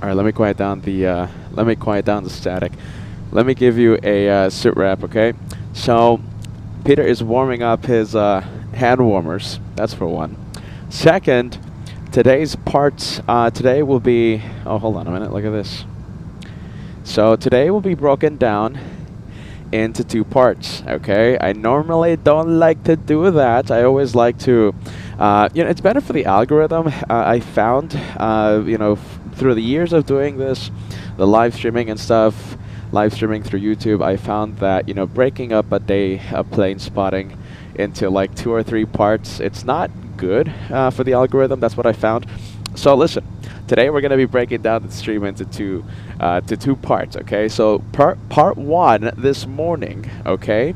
All right, let me quiet down the static. Let me give you a sit rep, okay? So Peter is warming up his hand warmers. That's for one. Second, today's parts. Today will be. Oh, hold on a minute. Look at this. So today will be broken down into two parts. Okay. I normally don't like to do that. I always like to. It's better for the algorithm. I found. Through the years of doing this, the live streaming and stuff, live streaming through YouTube, I found that breaking up a day of plane spotting into like 2 or 3 parts, it's not good for the algorithm. That's what I found. So listen, today we're going to be breaking down the stream into two parts. Okay, so part 1 this morning. Okay,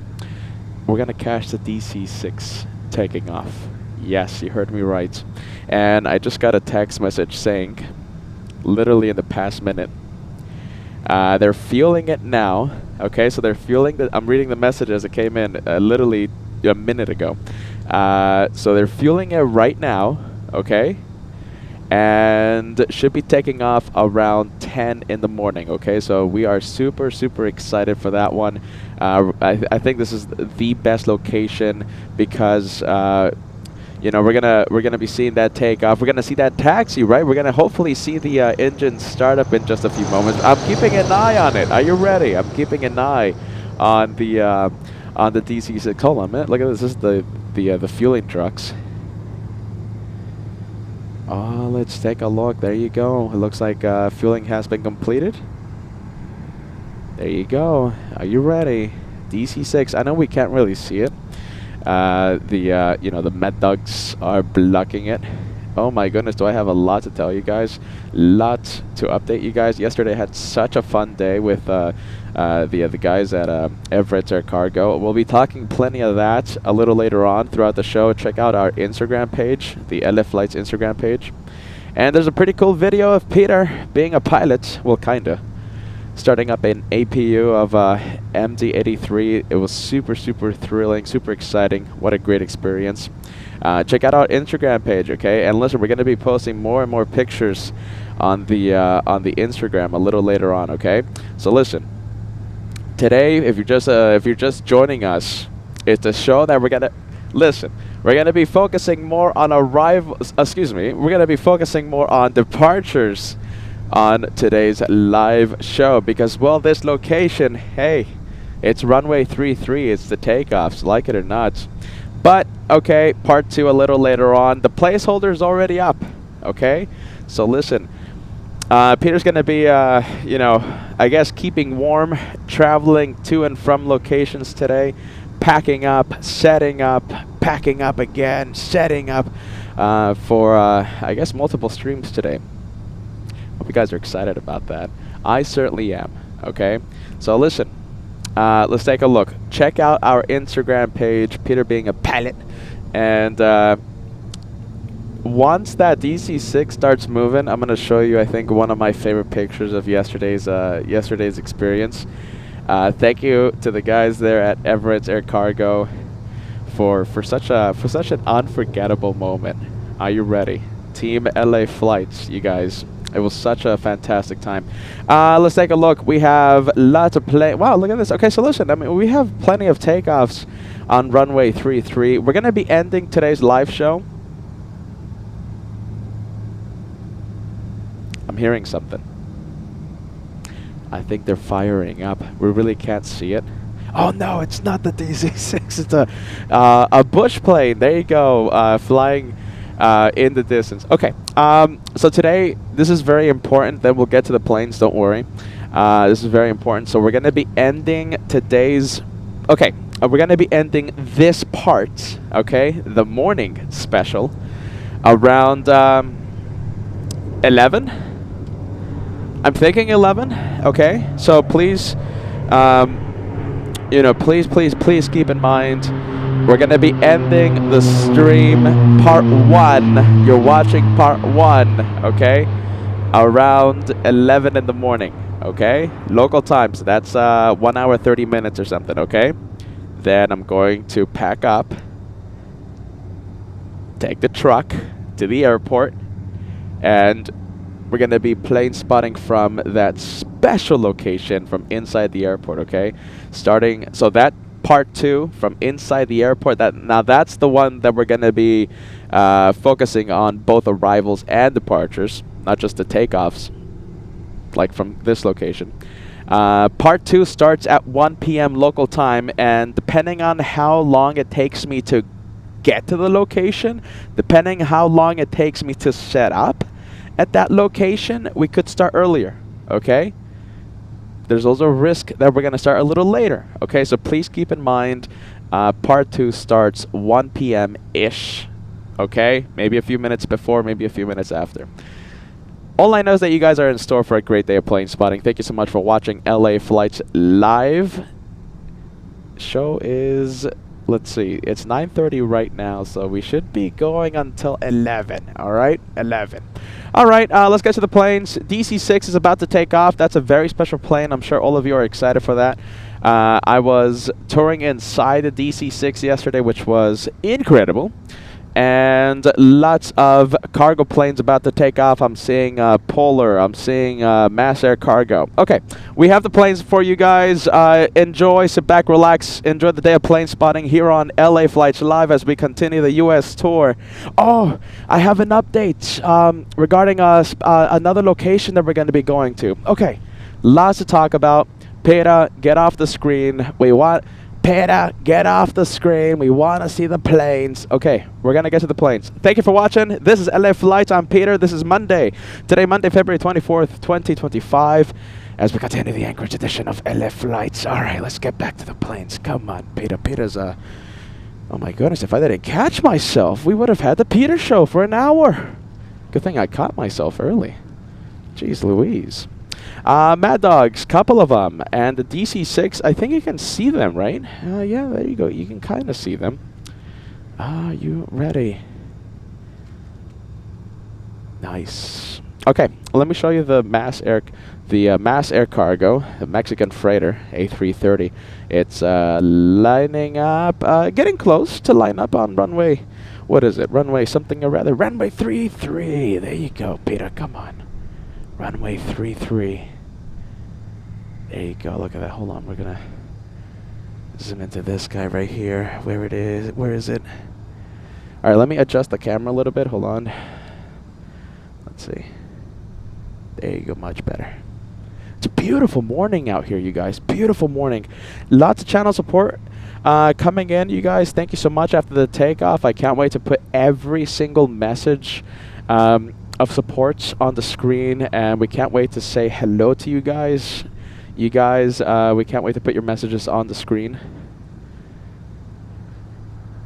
we're going to catch the DC-6 taking off. Yes, you heard me right. And I just got a text message saying, literally in the past minute, they're fueling it now. Okay, so they're fueling the. I'm reading the message as it came in literally a minute ago. So they're fueling it right now. Okay, and should be taking off around 10 in the morning. Okay, so we are super excited for that one. I think this is the best location because. We're gonna be seeing that takeoff. We're gonna see that taxi, right? We're gonna hopefully see the engine start up in just a few moments. I'm keeping an eye on it. Are you ready? I'm keeping an eye on the DC-6. Hold on a minute. Look at this. This is the fueling trucks. Oh, let's take a look. There you go. It looks like fueling has been completed. There you go. Are you ready? DC-6. I know we can't really see it. The med dogs are blocking it. Oh my goodness, do I have a lot to tell you guys. Lot to update you guys. Yesterday I had such a fun day with the guys at Everett Air Cargo. We'll be talking plenty of that a little later on throughout the show. Check out our Instagram page, the LF Flights Instagram page. And there's a pretty cool video of Peter being a pilot. Well, kinda. Starting up an APU of MD-83. It was super thrilling, super exciting. What a great experience. Check out our Instagram page, okay? And listen, we're going to be posting more and more pictures on the Instagram a little later on, okay? So listen, today, if you're just joining us, it's a show that we're going to listen. We're going to be focusing more on arrivals. We're going to be focusing more on departures on today's live show because, well, this location, hey, it's runway 33. It's the takeoffs, like it or not. But okay, part 2 a little later on. The placeholder is already up. Okay, so listen, Peter's gonna be I guess keeping warm, traveling to and from locations today, packing up, setting up, packing up again, setting up for I guess multiple streams today. Hope you guys are excited about that. I certainly am. Okay, so listen, let's take a look. Check out our Instagram page, Peter being a pilot, and once that DC-6 starts moving, I'm gonna show you, I think, one of my favorite pictures of yesterday's experience. Thank you to the guys there at Everett Air Cargo for such an unforgettable moment. Are you ready? Team LA Flights, you guys. It was such a fantastic time. Let's take a look. We have lots of Wow, look at this. Okay, so listen. I mean, we have plenty of takeoffs on runway 33. We're going to be ending today's live show. I'm hearing something. I think they're firing up. We really can't see it. Oh no, it's not the DC-6. It's a bush plane. There you go, flying in the distance. Okay, so today, this is very important. Then we'll get to the planes, don't worry. This is very important. So we're going to be ending today's... Okay, we're going to be ending this part, okay, the morning special, around 11. I'm thinking 11, okay? So please, please keep in mind, we're going to be ending the stream part 1. You're watching part 1, okay? Around 11 in the morning, okay? Local time, so that's 1 hour, 30 minutes or something, okay? Then I'm going to pack up, take the truck to the airport, and we're going to be plane spotting from that special location from inside the airport, okay? Starting, so that part 2 from inside the airport, now that's the one that we're going to be focusing on both arrivals and departures, not just the takeoffs, like from this location. Part 2 starts at 1 p.m. local time, and depending on how long it takes me to get to the location, depending how long it takes me to set up at that location, we could start earlier, okay? There's also a risk that we're going to start a little later, okay? So please keep in mind, part 2 starts 1 p.m.-ish, okay? Maybe a few minutes before, maybe a few minutes after. All I know is that you guys are in store for a great day of plane spotting. Thank you so much for watching LA Flights Live. Show is, let's see, it's 9:30 right now, so we should be going until 11, all right? 11. All right, let's get to the planes. DC-6 is about to take off. That's a very special plane. I'm sure all of you are excited for that. I was touring inside the DC-6 yesterday, which was incredible. And lots of cargo planes about to take off. I'm seeing Polar. I'm seeing Mass Air Cargo. Okay, we have the planes for you guys. Enjoy, sit back, relax. Enjoy the day of plane spotting here on LA Flights Live as we continue the U.S. tour. Oh, I have an update regarding another location that we're going to be going to. Okay, lots to talk about. Peter, get off the screen. Peter, get off the screen. We want to see the planes. Okay, we're going to get to the planes. Thank you for watching. This is LA Flights. I'm Peter. This is Monday. Today, Monday, February 24th, 2025. As we continue the Anchorage edition of LA Flights. All right, let's get back to the planes. Come on, Peter. Peter's, oh my goodness, if I didn't catch myself, we would have had the Peter show for an hour. Good thing I caught myself early. Jeez Louise. Mad Dogs, couple of them, and the DC-6, I think you can see them, right? Yeah, there you go. You can kind of see them. Are you ready? Nice. Okay, let me show you the Mass Air Cargo, the Mexican freighter A330. It's lining up, getting close to line up on runway. What is it? Runway something or rather. Runway 33. There you go, Peter. Come on. Runway 33. There you go. Look at that. Hold on. We're going to zoom into this guy right here. Where it is. Where is it? All right. Let me adjust the camera a little bit. Hold on. Let's see. There you go. Much better. It's a beautiful morning out here, you guys. Beautiful morning. Lots of channel support coming in, you guys. Thank you so much after the takeoff. I can't wait to put every single message of support on the screen, and we can't wait to say hello to you guys. We can't wait to put your messages on the screen.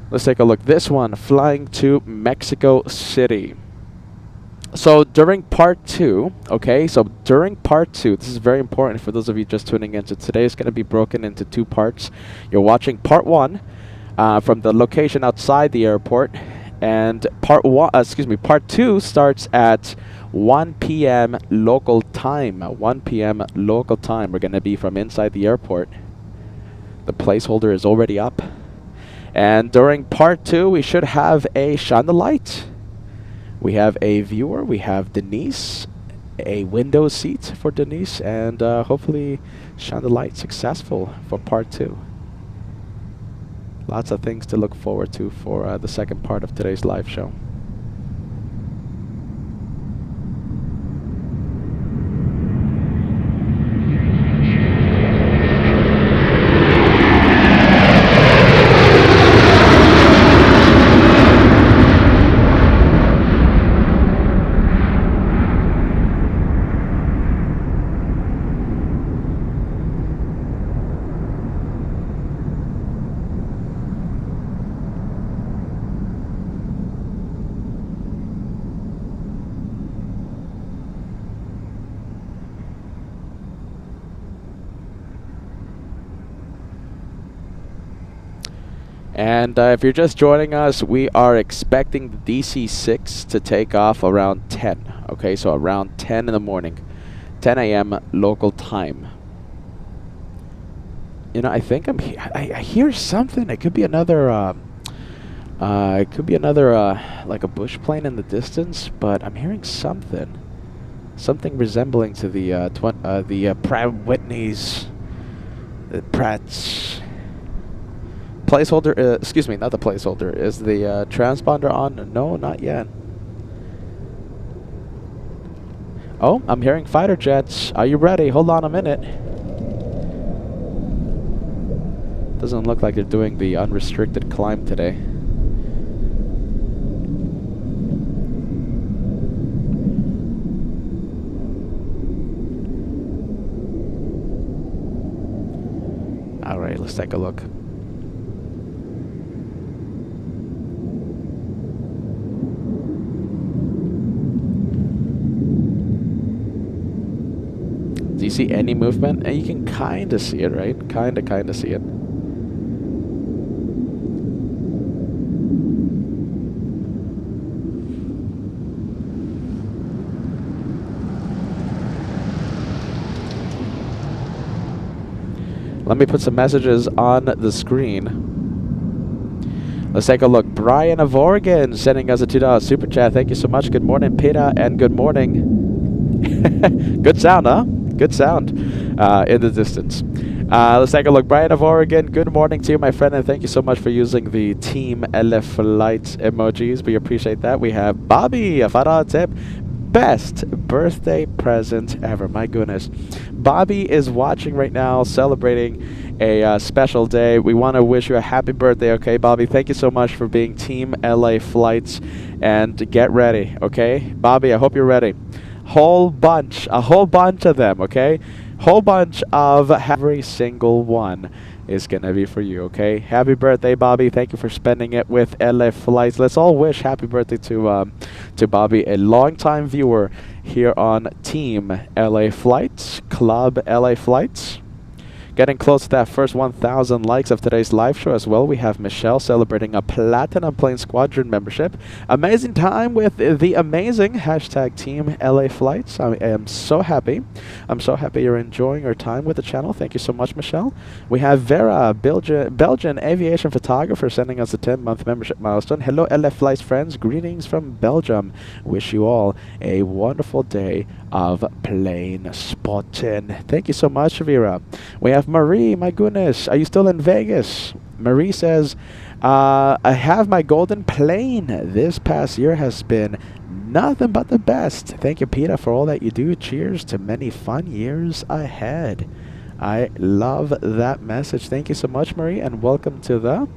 Let's take a look. This one, flying to Mexico City. So during part 2, okay, so during part 2, this is very important for those of you just tuning in. So today is going to be broken into 2 parts. You're watching part 1 from the location outside the airport, and part 2 starts at 1 p.m. local time. 1 p.m. local time. We're going to be from inside the airport. The placeholder is already up. And during part 2, we should have a shine the light. We have a viewer. We have Denise, a window seat for Denise, and hopefully shine the light successful for part 2. Lots of things to look forward to for the second part of today's live show. And if you're just joining us, we are expecting the DC-6 to take off around 10. Okay, so around 10 in the morning, 10 a.m. local time. You know, I think I hear something. It could be another. Like a bush plane in the distance, but I'm hearing something. something resembling to the Pratt Whitney's, Pratt's placeholder. Excuse me, not the placeholder. Is the transponder on? No, not yet. Oh, I'm hearing fighter jets. Are you ready? Hold on a minute. Doesn't look like they're doing the unrestricted climb today. Alright, let's take a look. Do you see any movement? And you can kind of see it, right? Kind of see it. Let me put some messages on the screen. Let's take a look. Brian of Oregon sending us a $2 super chat. Thank you so much. Good morning, Peter, and good morning. Good sound, huh? Good sound in the distance. Let's take a look. Brian of Oregon, good morning to you, my friend, and thank you so much for using the Team LF Flights emojis. We appreciate that. We have Bobby, a $5 tip. Best birthday present ever. My goodness. Bobby is watching right now, celebrating a special day. We want to wish you a happy birthday, okay, Bobby? Thank you so much for being Team LA Flights, and get ready, okay? Bobby, I hope you're ready. A whole bunch of them, okay? Whole bunch of every single one is gonna be for you, okay? Happy birthday, Bobby. Thank you for spending it with LA Flights. Let's all wish happy birthday to Bobby, a longtime viewer here on Team LA Flights, Club LA Flights. Getting close to that first 1,000 likes of today's live show as well. We have Michelle celebrating a Platinum Plane Squadron membership. Amazing time with the amazing hashtag Team LA Flights. I am so happy. I'm so happy you're enjoying your time with the channel. Thank you so much, Michelle. We have Vera, Belgian aviation photographer, sending us a 10-month membership milestone. Hello, LA Flights friends. Greetings from Belgium. Wish you all a wonderful day of plane spotting. Thank you so much, Vera. We have Marie. My goodness, are you still in Vegas? Marie says, I have my golden plane. This past year has been nothing but the best. Thank you, Peter, for all that you do. Cheers to many fun years ahead. I love that message. Thank you so much, Marie, and welcome to the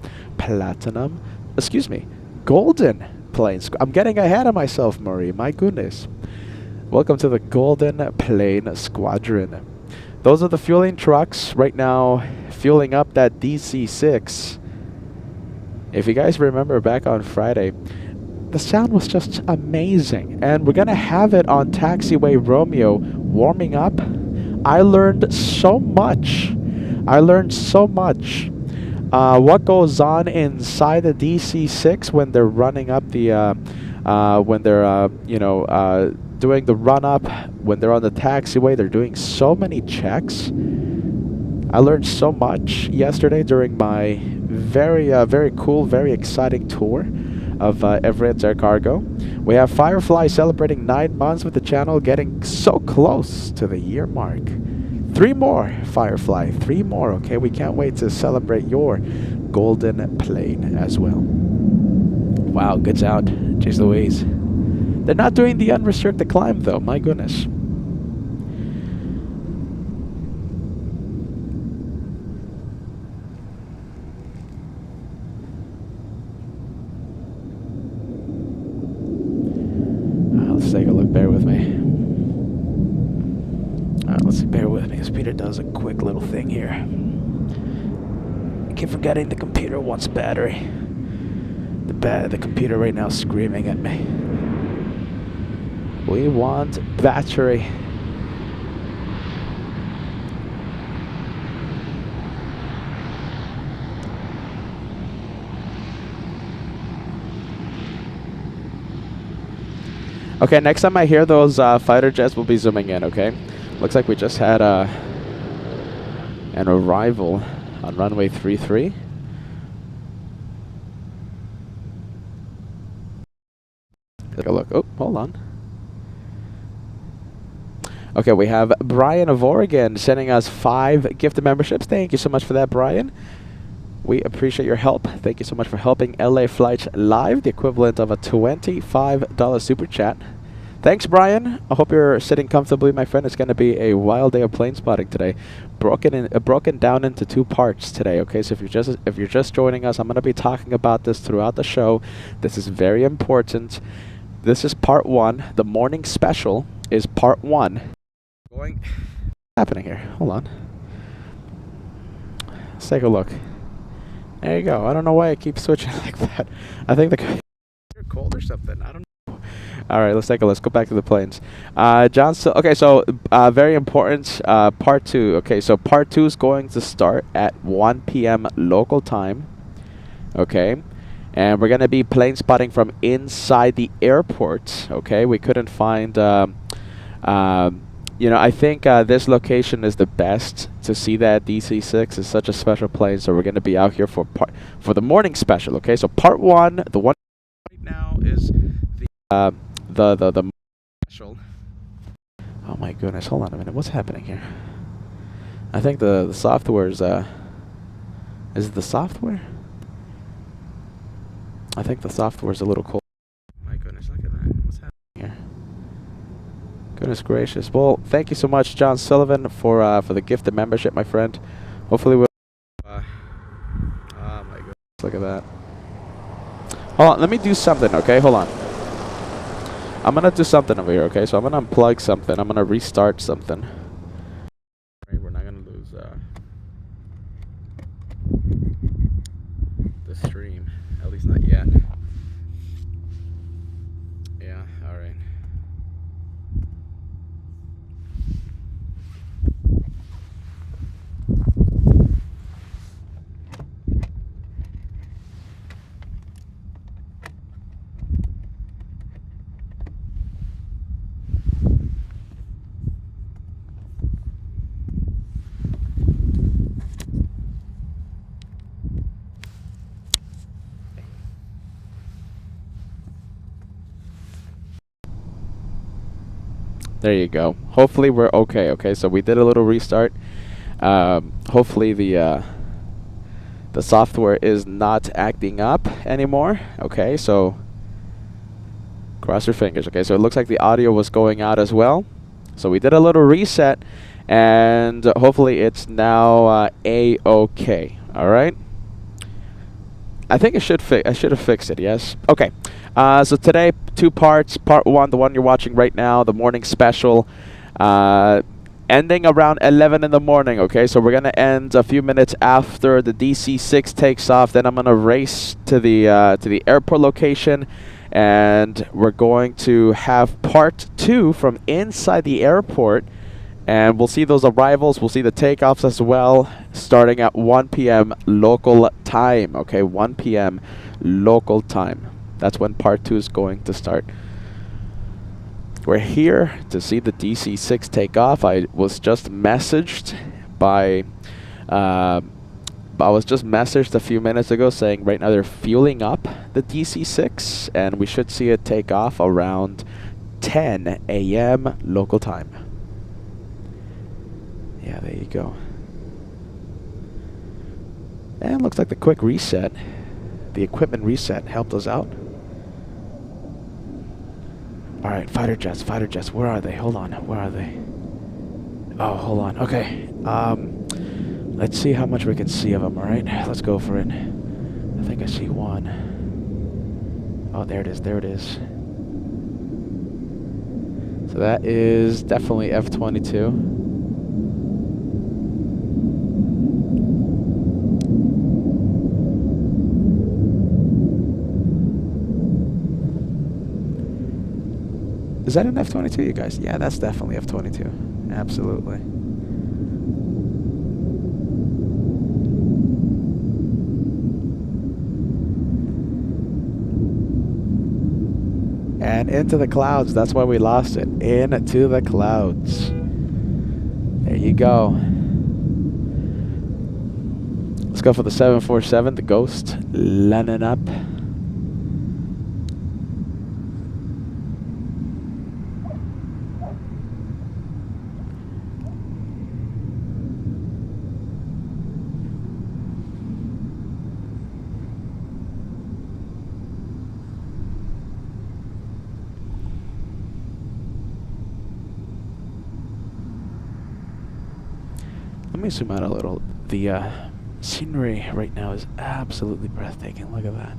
golden plane. I'm getting ahead of myself, Marie. My goodness. Welcome to the Golden Plane Squadron. Those are the fueling trucks right now, fueling up that DC-6. If you guys remember back on Friday, the sound was just amazing. And we're going to have it on Taxiway Romeo warming up. I learned so much. What goes on inside the DC-6 when they're running up the, doing the run-up, when they're on the taxiway. They're doing so many checks. I learned so much yesterday during my very cool, very exciting tour of Everett Air Cargo. We have Firefly celebrating 9 months with the channel, getting so close to the year mark. 3 more, Firefly, 3 more, okay? We can't wait to celebrate your golden plane as well. Wow, good sound. Jeez Louise. They're not doing the unrestricted climb, though. My goodness. Let's take a look. Bear with me. Let's see. Bear with me as Peter does a quick little thing here. I keep forgetting the computer wants battery. The computer right now is screaming at me. We want battery. Okay, next time I hear those fighter jets, we'll be zooming in, okay? Looks like we just had an arrival on runway 33. Take a look. Oh, hold on. Okay, we have Brian of Oregon sending us 5 gifted memberships. Thank you so much for that, Brian. We appreciate your help. Thank you so much for helping LA Flights Live, the equivalent of a $25 super chat. Thanks, Brian. I hope you're sitting comfortably, my friend. It's going to be a wild day of plane spotting today. Broken down into 2 parts today. Okay, so if you're just joining us, I'm going to be talking about this throughout the show. This is very important. This is part 1. The morning special is part 1. What's happening here? Hold on. Let's take a look. There you go. I don't know why I keep switching like that. I think the you're cold or something. I don't know. All right, let's take a. Let's go back to the planes. John. Okay, so very important. Part 2. Okay, so part 2 is going to start at 1 p.m. local time. Okay, and we're gonna be plane spotting from inside the airport. Okay, we couldn't find. You know, I think this location is the best to see that DC-6 is such a special plane, so we're going to be out here for the morning special. Okay, so part 1, the one right now is the special. Oh my goodness, hold on a minute. What's happening here? I think the software is it the software? I think the software is a little cold. My goodness, look at that. What's happening here? Goodness gracious. Well, thank you so much, John Sullivan, for the gifted membership, my friend. Hopefully we'll... oh my goodness, look at that. Hold on, let me do something, okay? Hold on. I'm going to do something over here, okay? So I'm going to unplug something. I'm going to restart something. Right, we're not going to lose the stream. At least not yet. Yeah, all right. There you go. Hopefully we're okay. Okay, so we did a little restart. Hopefully the software is not acting up anymore. Okay, so cross your fingers. Okay, so it looks like the audio was going out as well. So we did a little reset, and hopefully it's now a-okay. All right. I think I should have fixed it. Yes. Okay. So today, 2 parts. Part 1, the one you're watching right now, the morning special, ending around 11 in the morning. Okay, so we're gonna end a few minutes after the DC-6 takes off. Then I'm gonna race to the airport location, and we're going to have part 2 from inside the airport. And we'll see those arrivals. We'll see the takeoffs as well, starting at 1 p.m. local time. Okay, 1 p.m. local time. That's when part 2 is going to start. We're here to see the DC-6 take off. I was just messaged by... I was just messaged a few minutes ago saying right now they're fueling up the DC-6, and we should see it take off around 10 a.m. local time. Yeah, there you go. And looks like the quick reset, the equipment reset, helped us out. All right, fighter jets, where are they? Hold on, where are they? Oh, hold on, okay. Let's see how much we can see of them, all right? Let's go for it. I think I see one. Oh, there it is, there it is. So that is definitely F-22. Is that an F-22, you guys? Yeah, that's definitely F-22. Absolutely. And into the clouds. That's why we lost it. Into the clouds. There you go. Let's go for the 747, the Ghost, landing up. me zoom out a little. The scenery right now is absolutely breathtaking. Look at that.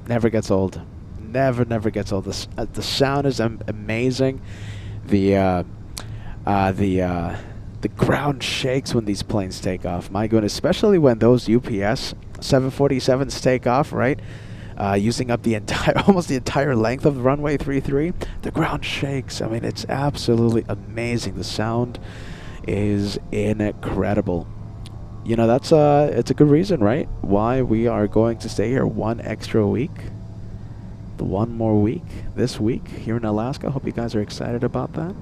Never gets old. Never gets old. The sound is amazing. The ground shakes when these planes take off. My goodness, especially when those UPS 747s take off, right? Using up the entire, almost the entire length of runway 33. The ground shakes. I mean, it's absolutely amazing. The sound is incredible. You know, that's it's a good reason, right? Why we are going to stay here one extra week. The one more week this week here in Alaska. Hope you guys are excited about that.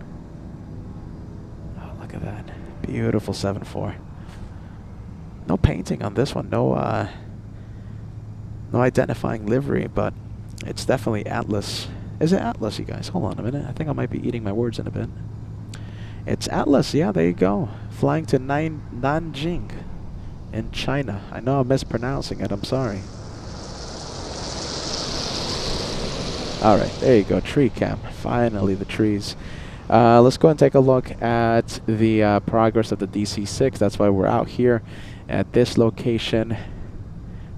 Oh, look at that. Beautiful 7.4. No painting on this one. No identifying livery, but it's definitely Atlas. Is it Atlas, you guys? Hold on a minute. I think I might be eating my words in a bit. It's Atlas. Yeah, there you go. Flying to Nanjing in China. I know I'm mispronouncing it. I'm sorry. Alright, there you go. Tree cam. Finally, the trees. Let's go and take a look at the progress of the DC-6. That's why we're out here at this location.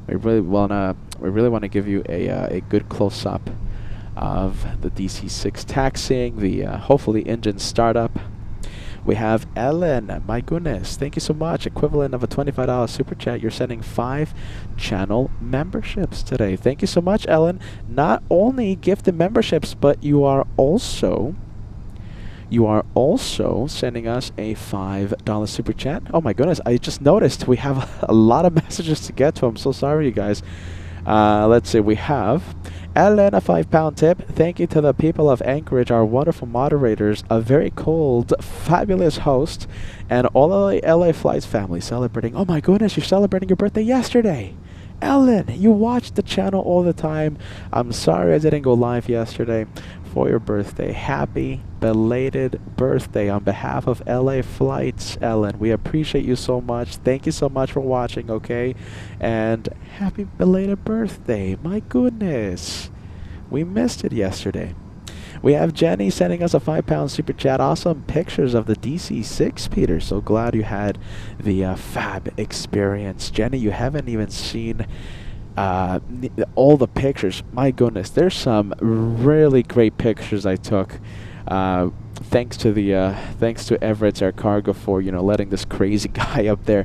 We really wanna give you a good close-up of the DC-6 taxiing, the hopefully engine startup. We have Ellen. My goodness, thank you so much. Equivalent of a $25 super chat. You're sending 5 channel memberships today. Thank you so much, Ellen. Not only gifted memberships, but you are also sending us a $5 super chat. Oh my goodness, I just noticed we have a lot of messages to get to. I'm so sorry, you guys. Let's see, we have Ellen, a £5 tip. Thank you to the people of Anchorage, our wonderful moderators, a very cold, fabulous host, and all of the LA Flights family celebrating. Oh my goodness, you're celebrating your birthday yesterday. Ellen, you watch the channel all the time. I'm sorry I didn't go live yesterday for your birthday. Happy belated birthday on behalf of LA Flights, Ellen. We appreciate you so much. Thank you so much for watching, okay? And happy belated birthday. My goodness. We missed it yesterday. We have Jenny sending us a £5 super chat. Awesome pictures of the DC-6, Peter. So glad you had the fab experience. Jenny, you haven't even seen all the pictures. My goodness, there's some really great pictures I took. Thanks to Everett's Air Cargo for letting this crazy guy up there.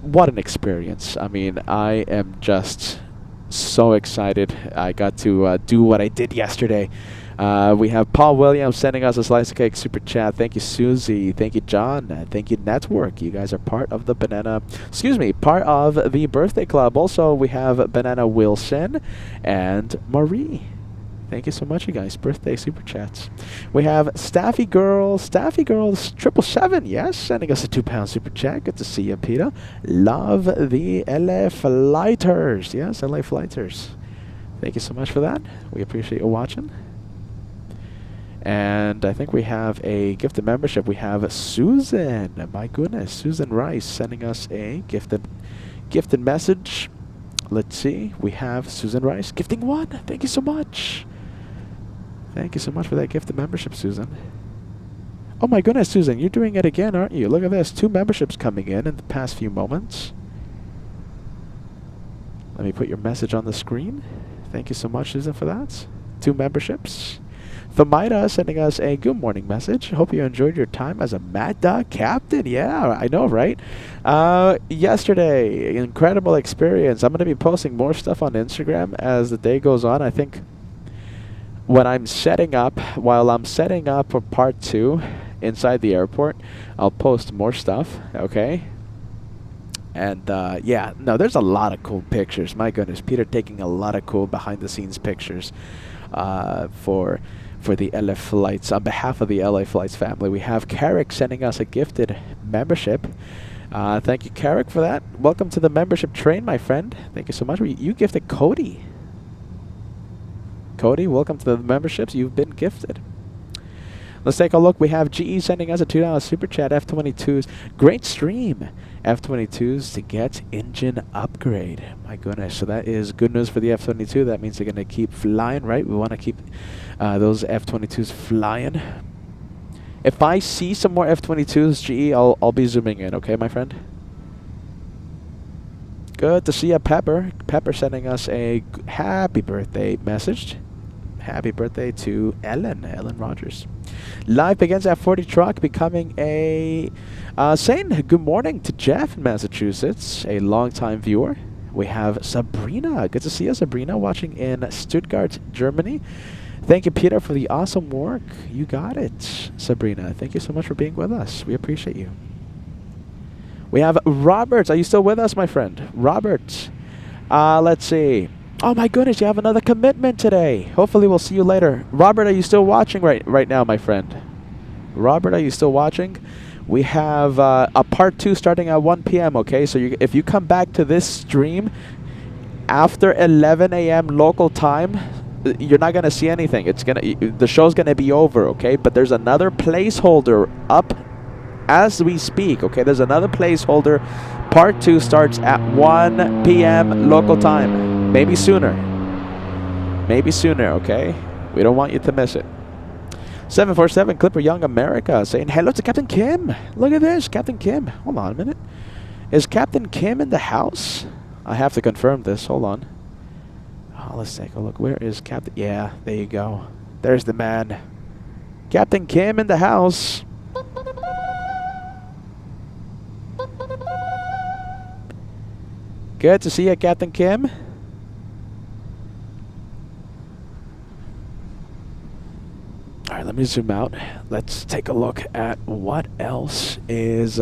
What an experience! I mean, I am just so excited. I got to do what I did yesterday. We have Paul Williams sending us a slice of cake super chat. Thank you, Susie. Thank you, John. Thank you, Network. You guys are part of the part of the birthday club. Also, we have Banana Wilson and Marie. Thank you so much, you guys. Birthday super chats. We have Staffy Girls 777. Yes, sending us a £2 super chat. Good to see you, Peter. Love the LA Flighters. Yes, LA Flighters. Thank you so much for that. We appreciate you watching. And I think we have a gifted membership. We have Susan. My goodness, Susan Rice sending us a gifted message. Let's see. We have Susan Rice gifting 1. Thank you so much. Thank you so much for that gifted membership, Susan. Oh my goodness, Susan, you're doing it again, aren't you? Look at this. 2 memberships coming in the past few moments. Let me put your message on the screen. Thank you so much, Susan, for that. 2 memberships. Thamaida sending us a good morning message. Hope you enjoyed your time as a Mad Dog captain. Yeah, I know, right? Yesterday, incredible experience. I'm going to be posting more stuff on Instagram as the day goes on. I think when I'm setting up, while I'm setting up for part 2 inside the airport, I'll post more stuff, okay? And yeah, no, there's a lot of cool pictures. My goodness, Peter taking a lot of cool behind-the-scenes pictures for the LA Flights. On behalf of the LA Flights family, we have Carrick sending us a gifted membership. Thank you, Carrick, for that. Welcome to the membership train, my friend. Thank you so much. You gifted Cody. Cody, welcome to the memberships. You've been gifted. Let's take a look. We have GE sending us a $2 super chat. F-22s. Great stream. F-22s to get engine upgrade. My goodness. So that is good news for the F-22. That means they're going to keep flying, right? We want to keep those F-22s flying. If I see some more F-22s, GE, I'll be zooming in. Okay, my friend? Good to see you, Pepper. Pepper sending us a happy birthday message. Happy birthday to Ellen Rogers. Live begins at 40 truck, becoming a saying good morning to Jeff in Massachusetts, a longtime viewer. We have Sabrina. Good to see you, Sabrina, watching in Stuttgart, Germany. Thank you, Peter, for the awesome work. You got it, Sabrina. Thank you so much for being with us. We appreciate you. We have Robert. Are you still with us, my friend? Robert. Let's see. Oh my goodness, you have another commitment today. Hopefully we'll see you later. Robert, are you still watching right now, my friend? Robert, are you still watching? We have a part 2 starting at 1 p.m., okay? So if you come back to this stream after 11 a.m. local time, you're not going to see anything. The show's going to be over, okay? But there's another placeholder up as we speak, okay? There's another placeholder. Part 2 starts at 1 p.m. local time. Maybe sooner. Maybe sooner, okay? We don't want you to miss it. 747 Clipper Young America saying hello to Captain Kim. Look at this, Captain Kim. Hold on a minute. Is Captain Kim in the house? I have to confirm this. Hold on. Oh, let's take a look. Where is Captain? Yeah, there you go. There's the man. Captain Kim in the house. Good to see you, Captain Kim. All right, let me zoom out. Let's take a look at what else is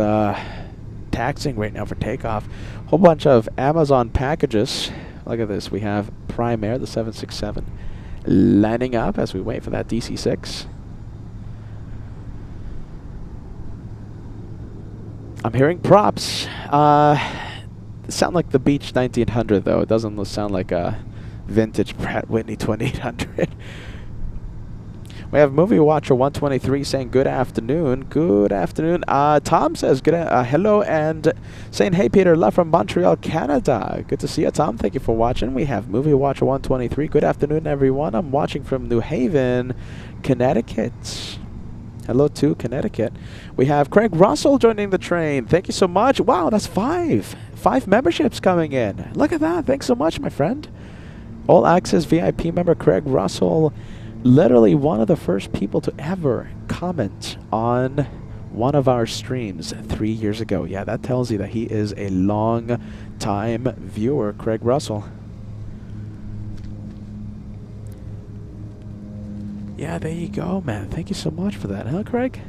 taxing right now for takeoff. Whole bunch of Amazon packages. Look at this. We have Prime Air, the 767, landing up as we wait for that DC-6. I'm hearing props. Sound like the Beech 1900, though. It doesn't sound like a vintage Pratt Whitney 2800. We have Movie Watcher 123 saying good afternoon. Good afternoon. Tom says hello and saying hey Peter, love from Montreal, Canada. Good to see you, Tom. Thank you for watching. We have Movie Watcher 123. Good afternoon, everyone. I'm watching from New Haven, Connecticut. Hello to Connecticut. We have Craig Russell joining the train. Thank you so much. Wow, that's 5 memberships coming in. Look at that. Thanks so much, my friend. All Access VIP member Craig Russell. Literally one of the first people to ever comment on one of our streams 3 years ago. Yeah, that tells you that he is a long time viewer, Craig Russell. Yeah, there you go, man. Thank you so much for that, huh, Craig?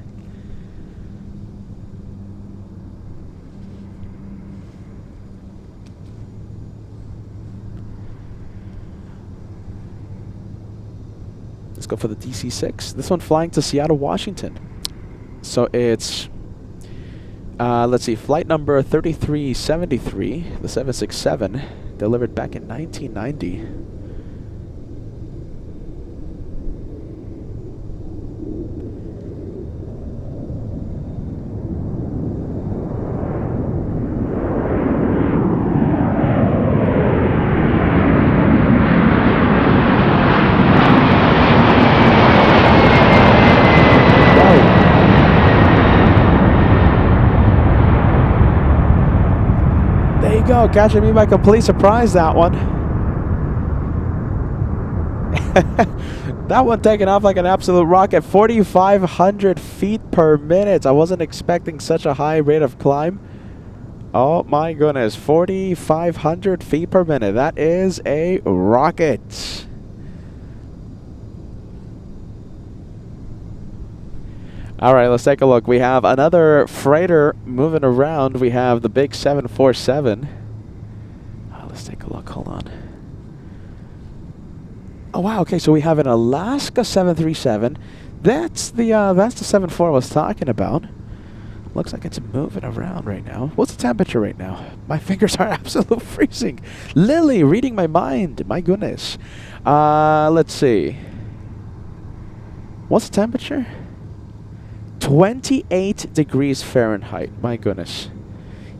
Let's go for the DC-6. This one flying to Seattle, Washington. So it's, let's see, flight number 3373, the 767, delivered back in 1990. Go, catching me by complete surprise, that one. That one taking off like an absolute rocket, 4,500 feet per minute. I wasn't expecting such a high rate of climb. Oh my goodness, 4,500 feet per minute. That is a rocket. All right, let's take a look. We have another freighter moving around. We have the big 747. Let's take a look. Hold on. Oh wow. Okay, so we have an Alaska 737. That's the 74 I was talking about. Looks like it's moving around right now. What's the temperature right now? My fingers are absolute freezing. Lily reading my mind. My goodness. Let's see. What's the temperature? 28 degrees Fahrenheit. My goodness.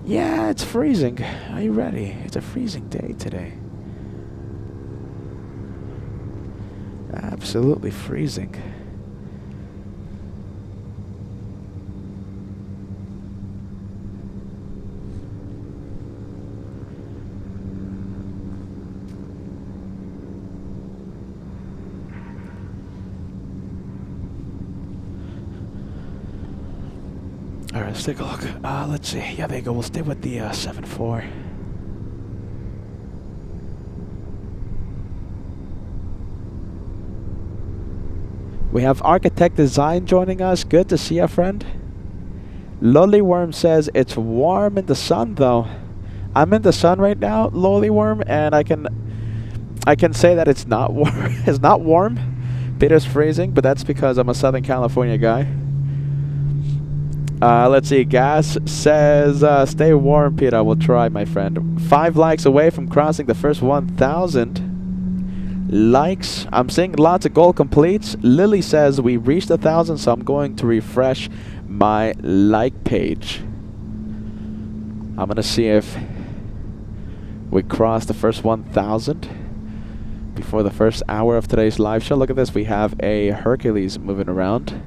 Yeah, it's freezing. Are you ready? It's a freezing day today. Absolutely freezing. All right, let's take a look. Let's see. Yeah, there you go. We'll stay with the 7-4. We have Architect Design joining us. Good to see you, friend. Lolly Worm says it's warm in the sun, though. I'm in the sun right now, Lolly Worm, and I can say that it's not warm. It's not warm. Peter's freezing, but that's because I'm a Southern California guy. Let's see. Gas says, stay warm, Peter. I will try, my friend. 5 likes away from crossing the first 1,000 likes. I'm seeing lots of goal completes. Lily says we reached 1,000, so I'm going to refresh my like page. I'm going to see if we cross the first 1,000 before the first hour of today's live show. Look at this. We have a Hercules moving around.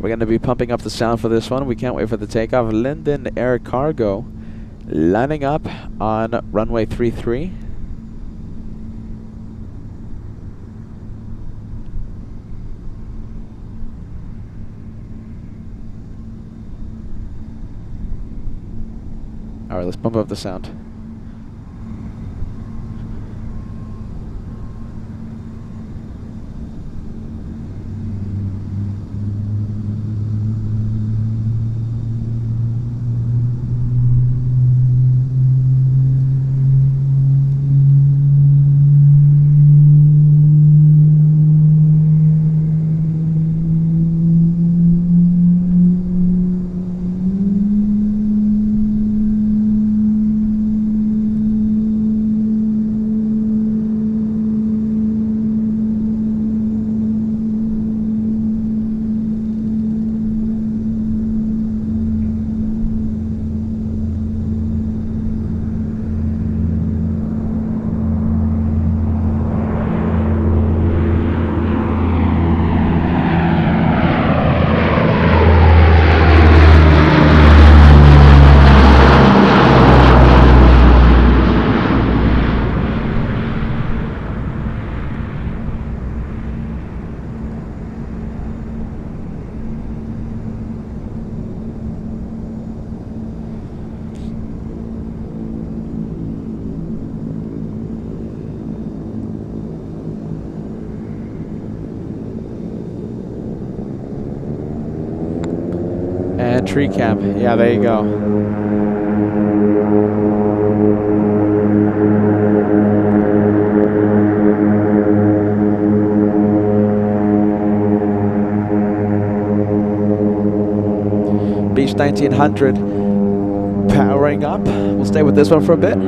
We're going to be pumping up the sound for this one. We can't wait for the takeoff. Linden Air Cargo lining up on runway 33. All right, let's pump up the sound. And tree cam. Yeah, there you go. Porsche 1900 powering up. We'll stay with this one for a bit.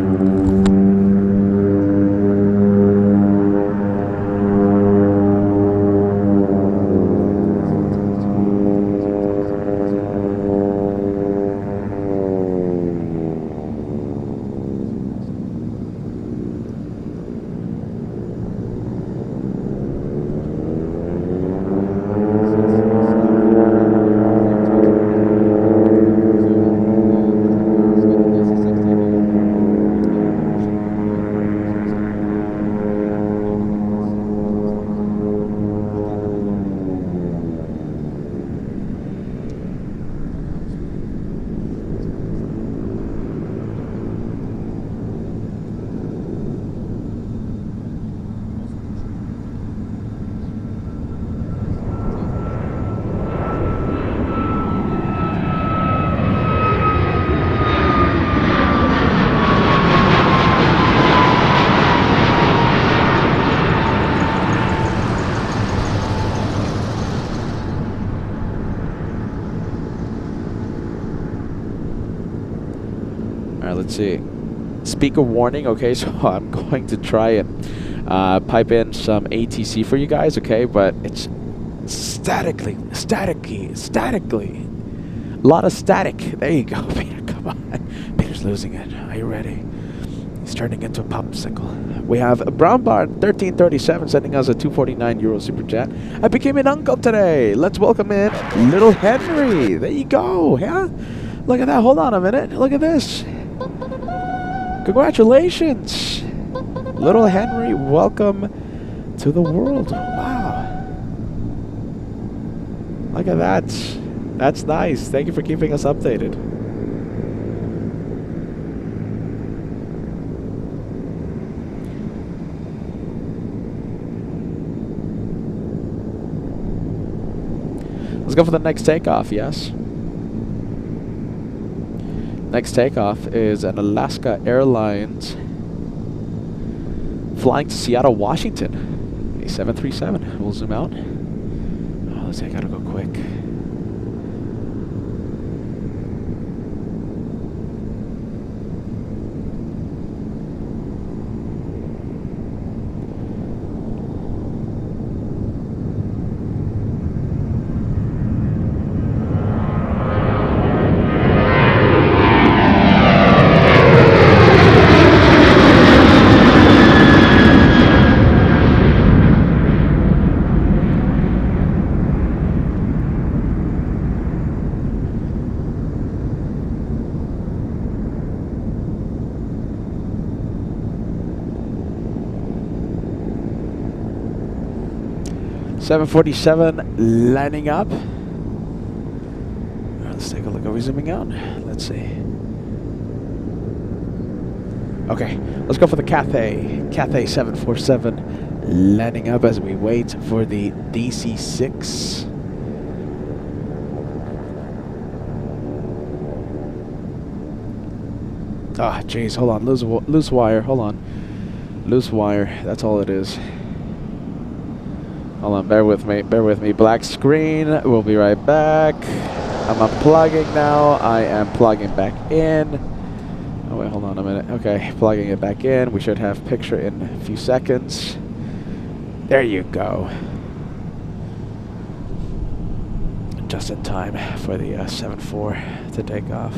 Let's see. Speaker warning. Okay, so I'm going to try and pipe in some ATC for you guys. Okay, but it's statically. A lot of static. There you go, Peter. Come on. Peter's losing it. Are you ready? He's turning into a popsicle. We have Brown Bar 1337 sending us a €249 super chat. I became an uncle today. Let's welcome in Little Henry. There you go. Yeah. Look at that. Hold on a minute. Look at this. Congratulations, Little Henry. Welcome to the world. Wow. Look at that. That's nice. Thank you for keeping us updated. Let's go for the next takeoff, yes. Next takeoff is an Alaska Airlines flying to Seattle, Washington. A 737. We'll zoom out. Oh, let's see, I gotta go quick. $747 lining up. Let's take a look. Are we zooming out? Let's see. Okay, let's go for the Cathay 747 landing up as we wait for the DC-6. Ah, jeez, hold on. Loose wire. Hold on. Loose wire. That's all it is. Hold on, bear with me. Black screen. We'll be right back. I'm unplugging now. I am plugging back in. Oh wait, hold on a minute. Okay, plugging it back in. We should have picture in a few seconds. There you go. Just in time for the 7-4 to take off.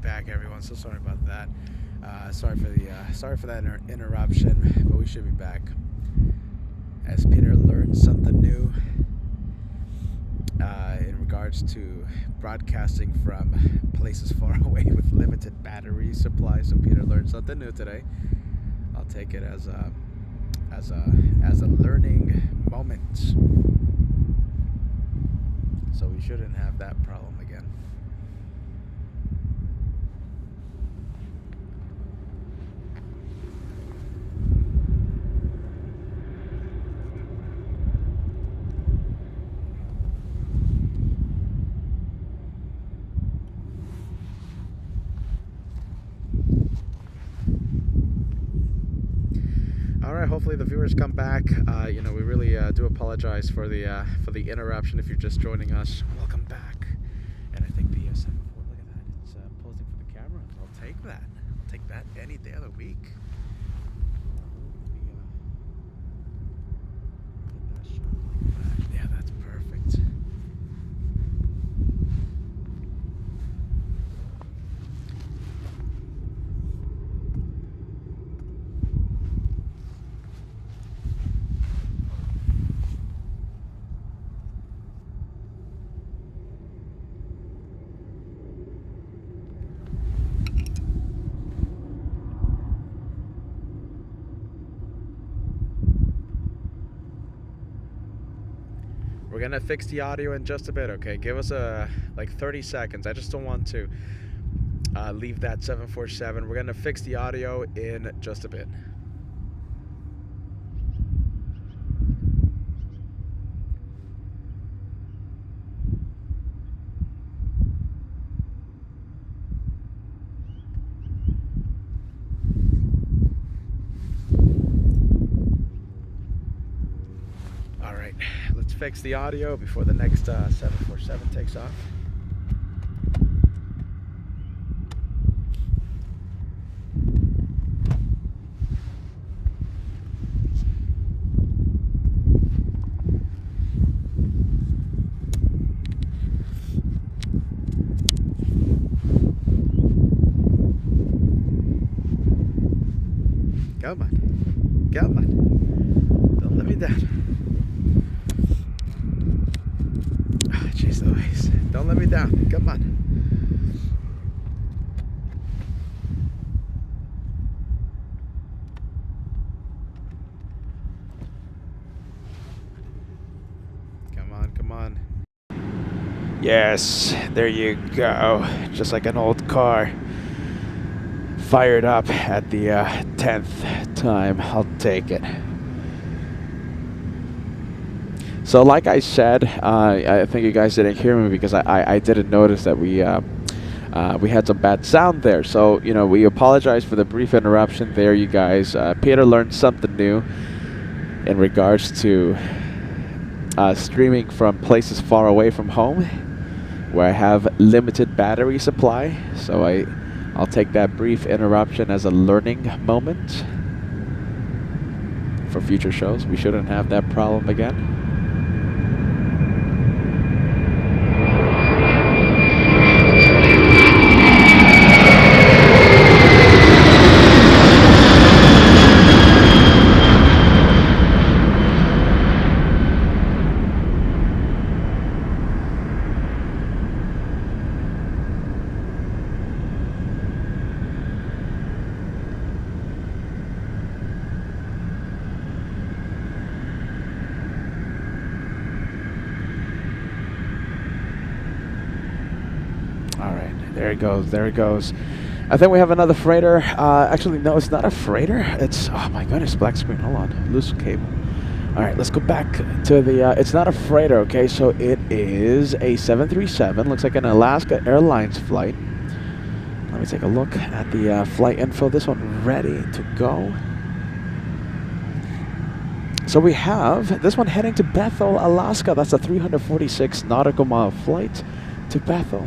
back, everyone. So sorry about that. Sorry for that interruption, but we should be back. As Peter learned something new in regards to broadcasting from places far away with limited battery supply. So Peter learned something new today. I'll take it as a learning moment. So we shouldn't have that problem again. All right, hopefully the viewers come back. We really do apologize for the interruption. If you're just joining us, welcome back. And I think the 7-4, look at that, it's posing for the camera. I'll take that. I'll take that any day of the week. Get that shot like that. Yeah, that's perfect. We're gonna fix the audio in just a bit, okay? Give us like 30 seconds. I just don't want to leave that 747. We're gonna fix the audio in just a bit. Let's fix the audio before the next 747 takes off. Come on. Come on. Don't let me down. Jeez Louise. Don't let me down. Come on. Come on, come on. Yes, there you go. Just like an old car. Fired up at the 10th time. I'll take it. So like I said, I think you guys didn't hear me because I didn't notice that we had some bad sound there. So, we apologize for the brief interruption there, you guys. Peter learned something new in regards to streaming from places far away from home where I have limited battery supply. So I'll take that brief interruption as a learning moment for future shows. We shouldn't have that problem again. There it goes, there it goes. I think we have another freighter. Actually, no, it's not a freighter. It's, oh my goodness, black screen. Hold on, loose cable. All right, let's go back to the, it's not a freighter, okay? So it is a 737. Looks like an Alaska Airlines flight. Let me take a look at the flight info. This one ready to go. So we have this one heading to Bethel, Alaska. That's a 346 nautical mile flight to Bethel.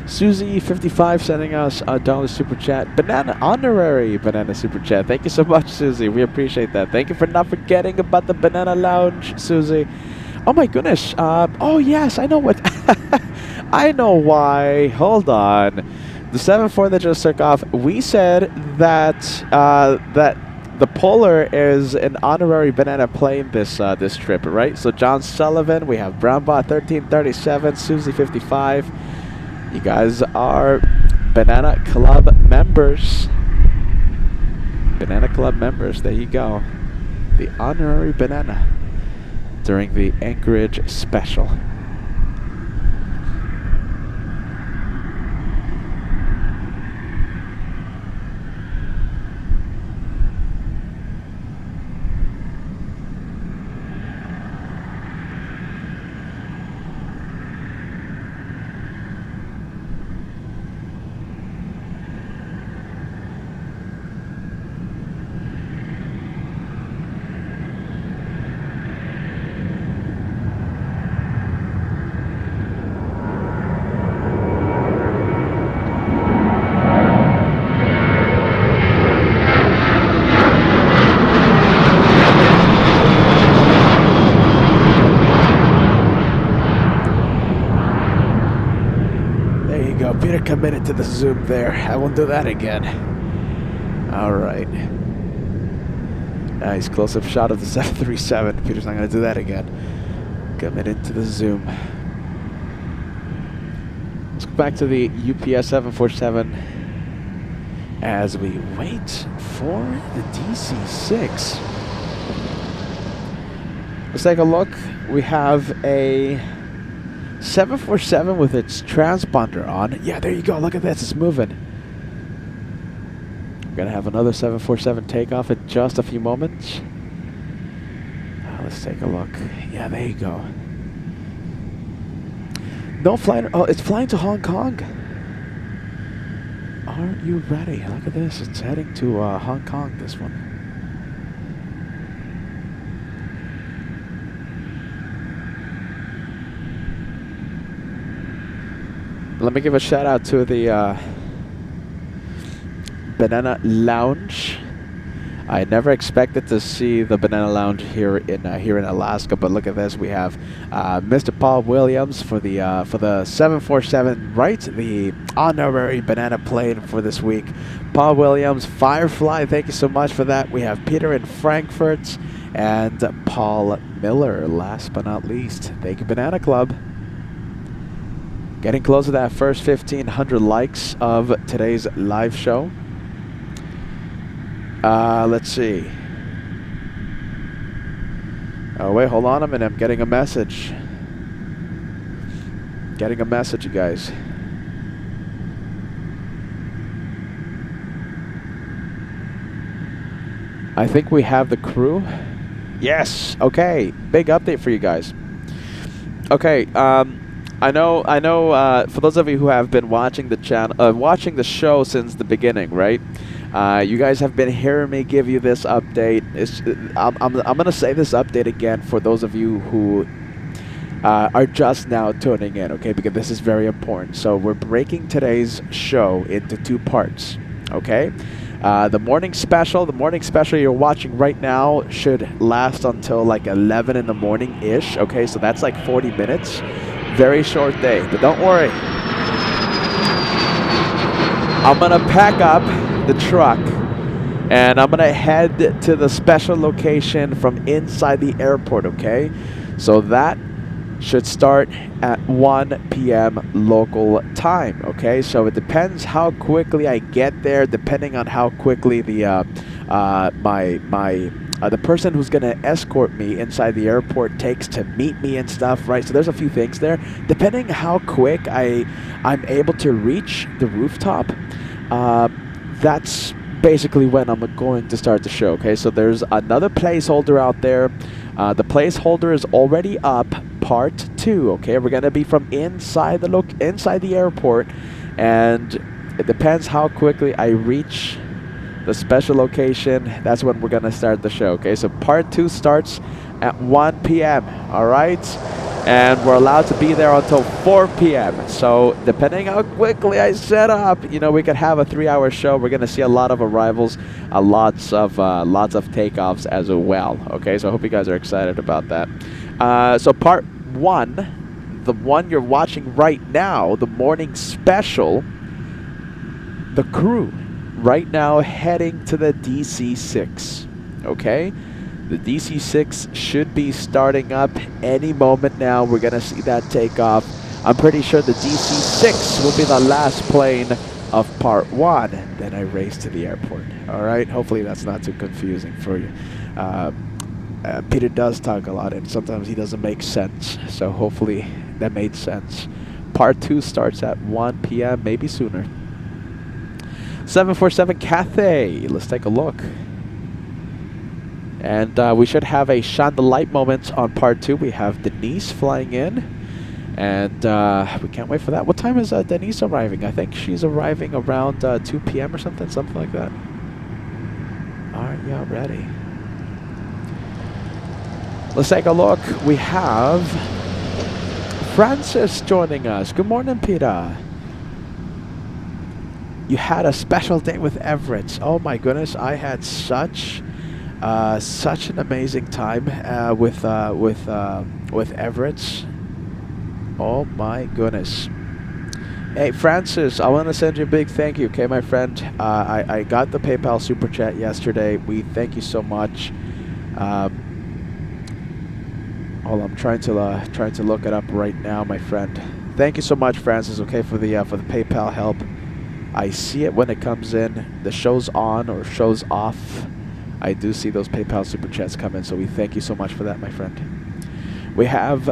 Susie55 sending us a $1 super chat. Honorary banana super chat. Thank you so much, Susie. We appreciate that. Thank you for not forgetting about the Banana Lounge, Susie. Oh my goodness. Oh yes, I know what. I know why. Hold on. The 7-4 that just took off. We said that that the Polar is an honorary banana plane this this trip, right? So John Sullivan, we have Brownbot 1337, Susie 55. You guys are Banana Club members. Banana Club members. There you go. The honorary banana during the Anchorage special. Peter committed to the zoom there. I won't do that again. All right. Nice close-up shot of the 737. Peter's not going to do that again. Committed to the zoom. Let's go back to the UPS 747 as we wait for the DC-6. Let's take a look. We have a 747 with its transponder on. Yeah, there you go. Look at this. It's moving. We're going to have another 747 takeoff in just a few moments. Let's take a look. Yeah, there you go. No flying. Oh, it's flying to Hong Kong. Are you ready? Look at this. It's heading to Hong Kong, this one. Let me give a shout out to the Banana Lounge. I never expected to see the Banana Lounge here in Alaska, but look at this. We have Mr. Paul Williams for the 747, right? The honorary banana plane for this week. Paul Williams, Firefly. Thank you so much for that. We have Peter in Frankfurt and Paul Miller. Last but not least, thank you, Banana Club. Getting close to that first 1,500 likes of today's live show. Let's see. Oh, wait, hold on a minute. I'm getting a message. Getting a message, you guys. I think we have the crew. Yes. Okay. Big update for you guys. Okay. I know. For those of you who have been watching the channel, watching the show since the beginning, right? You guys have been hearing me give you this update. I'm gonna say this update again for those of you who are just now tuning in, okay? Because this is very important. So we're breaking today's show into two parts, okay? The morning special you're watching right now should last until like 11 in the morning-ish, okay? So that's like 40 minutes. Very short day, but don't worry. I'm gonna pack up the truck and I'm gonna head to the special location from inside the airport, okay? So that should start at 1 p.m. local time, okay? So it depends how quickly I get there, depending on how quickly the the person who's gonna escort me inside the airport takes to meet me and stuff, right? So there's a few things there. Depending how quick I'm able to reach the rooftop, that's basically when I'm going to start the show, okay? So there's another placeholder out there. The placeholder is already up, part 2, okay? We're gonna be from inside the airport, and it depends how quickly I reach the special location. That's when we're gonna start the show, okay? So part 2 starts at 1 p.m. all right? and we're allowed to be there until 4 p.m. So depending how quickly I set up, you know, we could have a 3-hour show. We're going to see a lot of arrivals, lots of takeoffs as well. Okay, so I hope you guys are excited about that. So part 1, the one you're watching right now, the morning special, the crew right now heading to the DC-6. Okay, the DC-6 should be starting up any moment now. We're gonna see that takeoff. I'm pretty sure the DC-6 will be the last plane of part 1. Then I race to the airport. All right, hopefully that's not too confusing for you. Peter does talk a lot, and sometimes he doesn't make sense. So hopefully that made sense. Part 2 starts at 1 p.m., maybe sooner. 747 Cathay. Let's take a look. And we should have a shine the light moment on part 2. We have Denise flying in, and we can't wait for that. What time is Denise arriving? I think she's arriving around 2 p.m. or something like that. All right, yeah, ready. Let's take a look. We have Francis joining us. Good morning, Peter. You had a special day with Everett. Oh my goodness, I had such an amazing time with Everett. Oh my goodness. Hey Francis, I want to send you a big thank you, okay, my friend. I got the PayPal super chat yesterday. We thank you so much. Hold on, I'm trying to look it up right now, my friend. Thank you so much, Francis. Okay, for the PayPal help. I see it when it comes in. The show's on or show's off. I do see those PayPal super chats come in, so we thank you so much for that, my friend. We have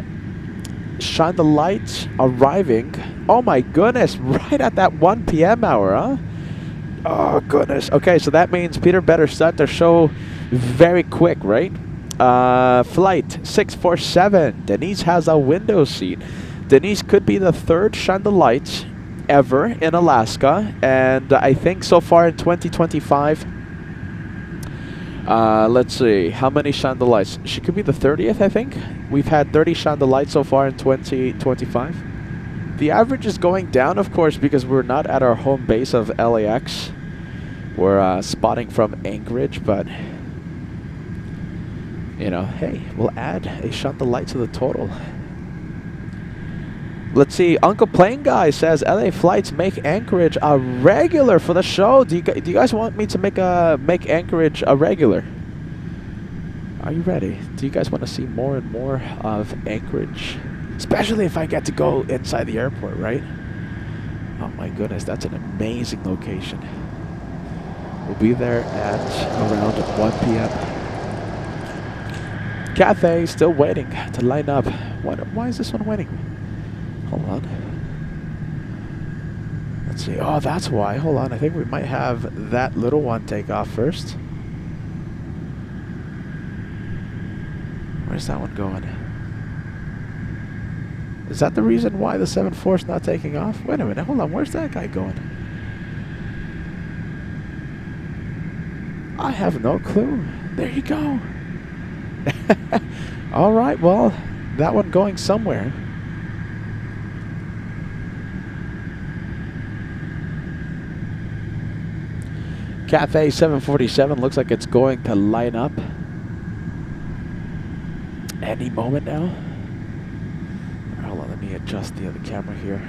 Shine the Light arriving. Oh my goodness, right at that 1 p.m. hour, huh? Oh goodness. Okay, so that means Peter better start the show very quick, right? Flight 647. Denise has a window seat. Denise could be the 3rd Shine the Light ever in Alaska, and I think so far in 2025, let's see, how many Shine the Lights? She could be the 30th, I think. We've had 30 Shine the Lights so far in 2025. The average is going down, of course, because we're not at our home base of LAX. We're spotting from Anchorage, but you know, hey, we'll add a Shine the Light to the total. Let's see. Uncle Plane Guy says LA flights make Anchorage a regular for the show. Do you guys want me to make Anchorage a regular? Are you ready? Do you guys want to see more and more of Anchorage? Especially if I get to go inside the airport, right? Oh my goodness, that's an amazing location. We'll be there at around 1 p.m. Cathay still waiting to line up. Why is this one waiting? Hold on. Let's see. Oh, that's why. Hold on. I think we might have that little one take off first. Where's that one going? Is that the reason why the 7-4 is not taking off? Wait a minute. Hold on. Where's that guy going? I have no clue. There you go. All right. Well, that one going somewhere. Cathay 747 looks like it's going to line up any moment now. Hold on, let me adjust the other camera here.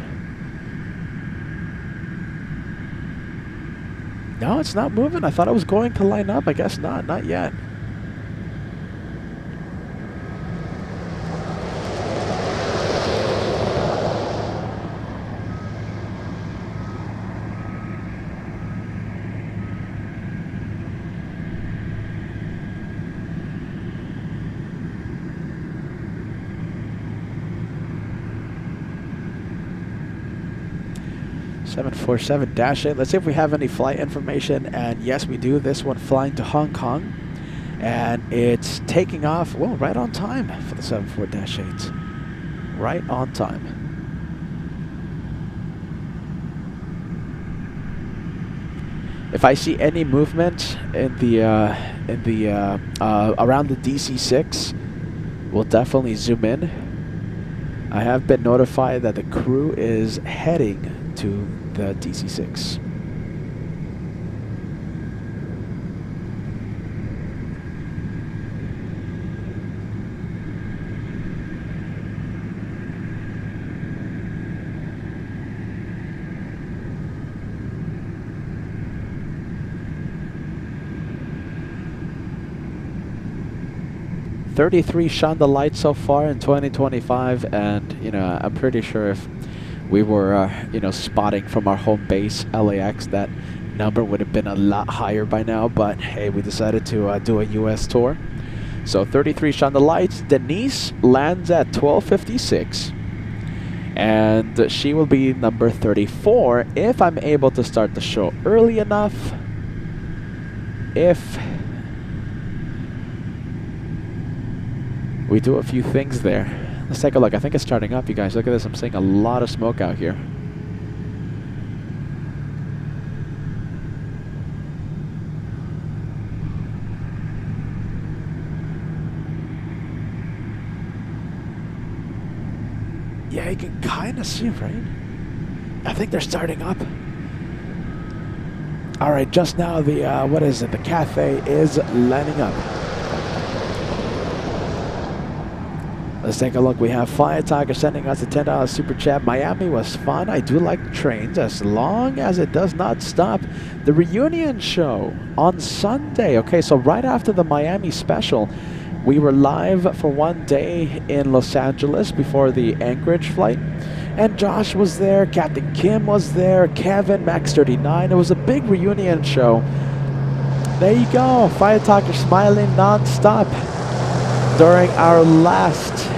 No, it's not moving. I thought it was going to line up. I guess not yet. (747-8). Let's see if we have any flight information. And yes, we do. This one flying to Hong Kong. And it's taking off, well, right on time for the 74-8. Right on time. If I see any movement in the around the DC-6, we'll definitely zoom in. I have been notified that the crew is heading to the DC-6. $33 shone the light so far in 2025, and I'm pretty sure if we were spotting from our home base LAX, that number would have been a lot higher by now. But hey, we decided to do a US tour. So 33 shone the lights. Denise lands at 12:56, and she will be number 34 if I'm able to start the show early enough. If we do a few things there. Let's take a look. I think it's starting up, you guys. Look at this. I'm seeing a lot of smoke out here. Yeah, you can kind of see, right? I think they're starting up. All right, just now the, what is it? The Cathay is landing up. Let's take a look. We have Fire Tiger sending us a $10 super chat. Miami was fun. I do like trains as long as it does not stop. The reunion show on Sunday. Okay, so right after the Miami special, we were live for one day in Los Angeles before the Anchorage flight. And Josh was there. Captain Kim was there. Kevin, Max 39. It was a big reunion show. There you go. Fire Tiger smiling non-stop during our last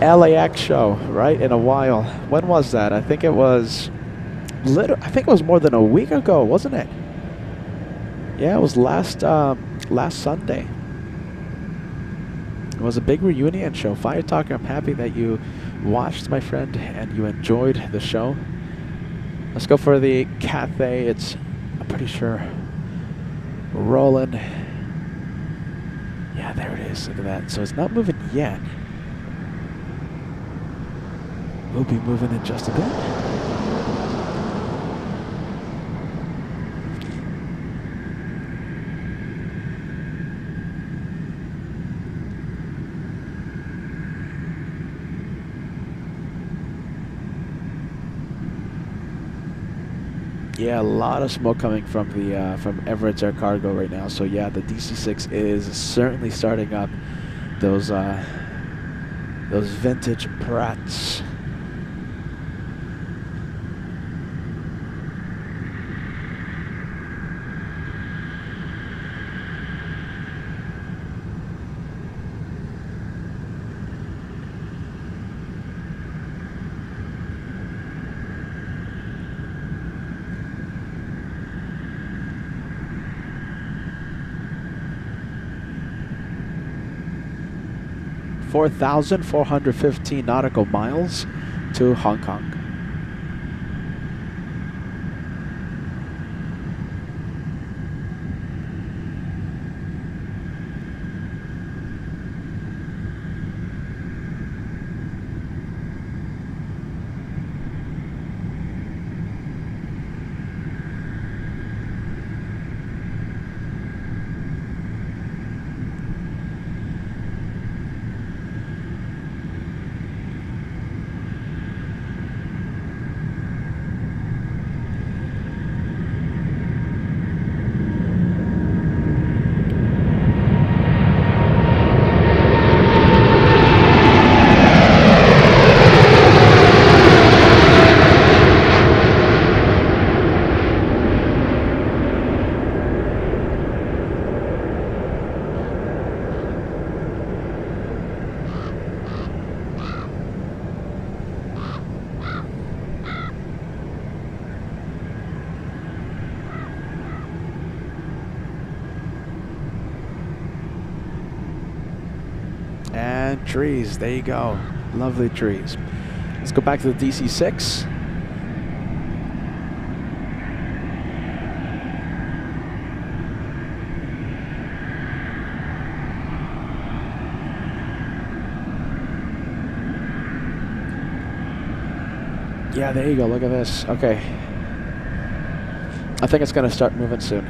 LAX show, right, in a while. When was that? I think it was I think it was more than a week ago, wasn't it? Yeah, it was last Sunday. It was a big reunion show. Fire Talker, I'm happy that you watched, my friend, and you enjoyed the show. Let's go for the Cathay. It's, I'm pretty sure, rolling. Yeah, there it is. Look at that. So it's not moving yet. We'll be moving in just a bit. Yeah, a lot of smoke coming from the from Everett's Air Cargo right now. So yeah, the DC-6 is certainly starting up those vintage Pratts. $4,415 nautical miles to Hong Kong. And trees, there you go. Lovely trees. Let's go back to the DC-6. Yeah, there you go. Look at this. Okay. I think it's going to start moving soon.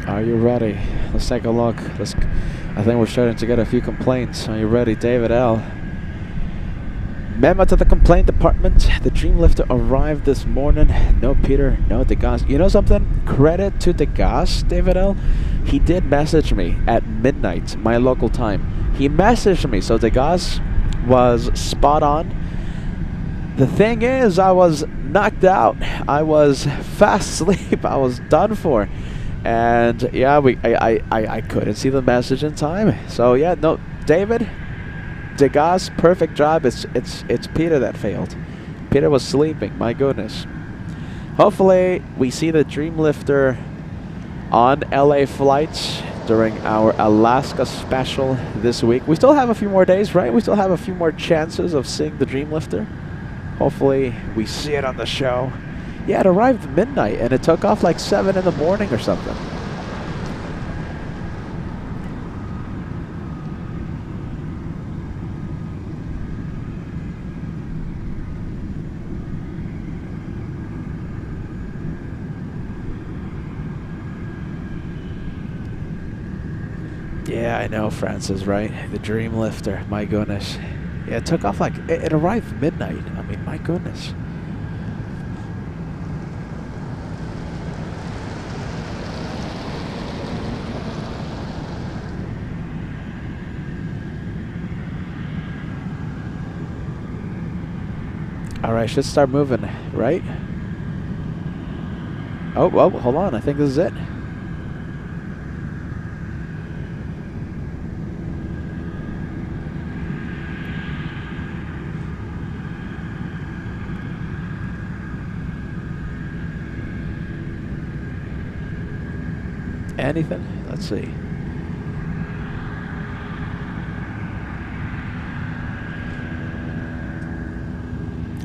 Are you ready? Let's take a look. I think we're starting to get a few complaints. Are you ready, David L? Memo to the complaint department. The Dreamlifter arrived this morning. No Peter, no Degas. You know something? Credit to Degas, David L. He did message me at midnight, my local time. He messaged me, so Degas was spot on. The thing is, I was knocked out. I was fast asleep. I was done for. And yeah, I couldn't see the message in time. So yeah, no, David, Degas, perfect job. It's Peter that failed. Peter was sleeping. My goodness. Hopefully, we see the Dreamlifter on LA flights during our Alaska special this week. We still have a few more days, right? We still have a few more chances of seeing the Dreamlifter. Hopefully, we see it on the show. Yeah, it arrived at midnight, and it took off like 7 in the morning or something. Yeah, I know, Francis, right? The Dreamlifter, my goodness. Yeah, it took off like, it arrived midnight. I mean, my goodness. All right, should start moving, right? Oh, hold on. I think this is it. Anything? Let's see.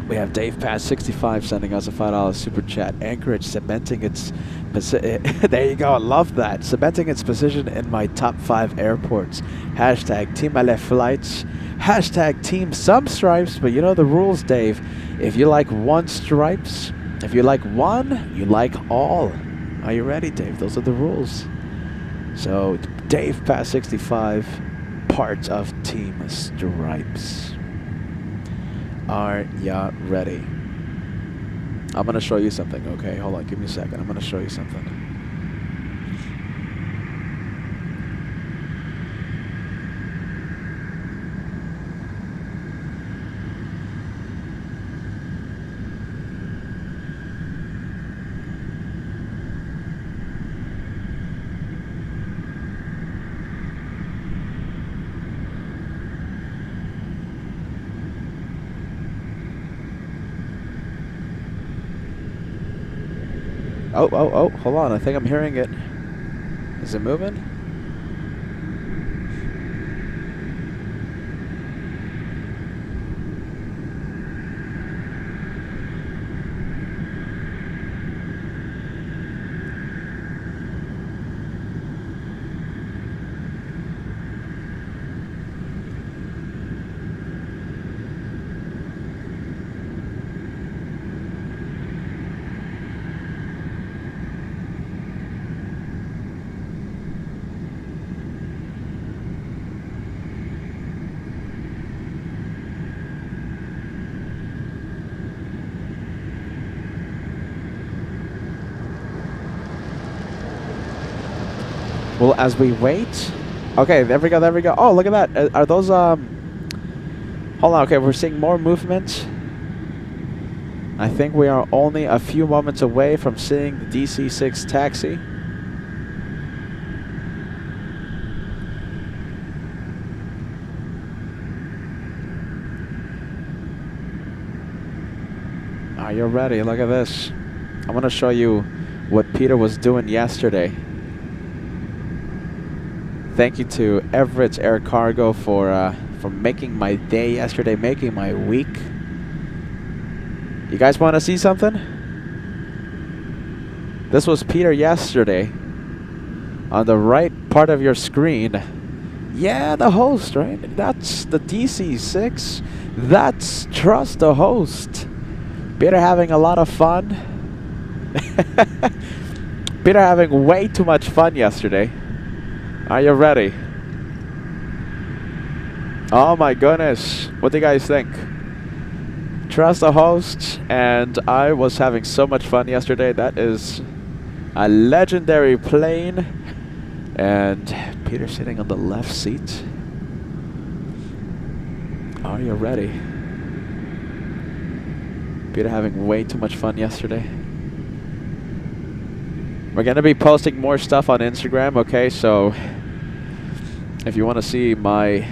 We have Dave Pass 65 sending us a $5 super chat. Anchorage cementing its there you go. I love that. Cementing its position in my top 5 airports. Hashtag Team LA flights. Hashtag Team some stripes. But you know the rules, Dave. If you like one stripes, if you like one, you like all. Are you ready, Dave? Those are the rules. So Dave Pass 65, part of Team Stripes. Are ya ready? I'm gonna show you something, okay? Hold on, give me a second. I'm gonna show you something. Oh, hold on. I think I'm hearing it. Is it moving? Well, as we wait... Okay, there we go. Oh, look at that. Are those, Hold on, okay, we're seeing more movement. I think we are only a few moments away from seeing the DC-6 taxi. Are you ready? Look at this. I'm going to show you what Peter was doing yesterday. Thank you to Everett's Air Cargo for making my day yesterday, making my week. You guys want to see something? This was Peter yesterday. On the right part of your screen. Yeah, the host, right? That's the DC6. That's Trust the Host. Peter having a lot of fun. Peter having way too much fun yesterday. Are you ready? Oh my goodness. What do you guys think? Trust the Host, and I was having so much fun yesterday. That is a legendary plane. And Peter sitting on the left seat. Are you ready? Peter having way too much fun yesterday. We're going to be posting more stuff on Instagram, okay? So if you want to see my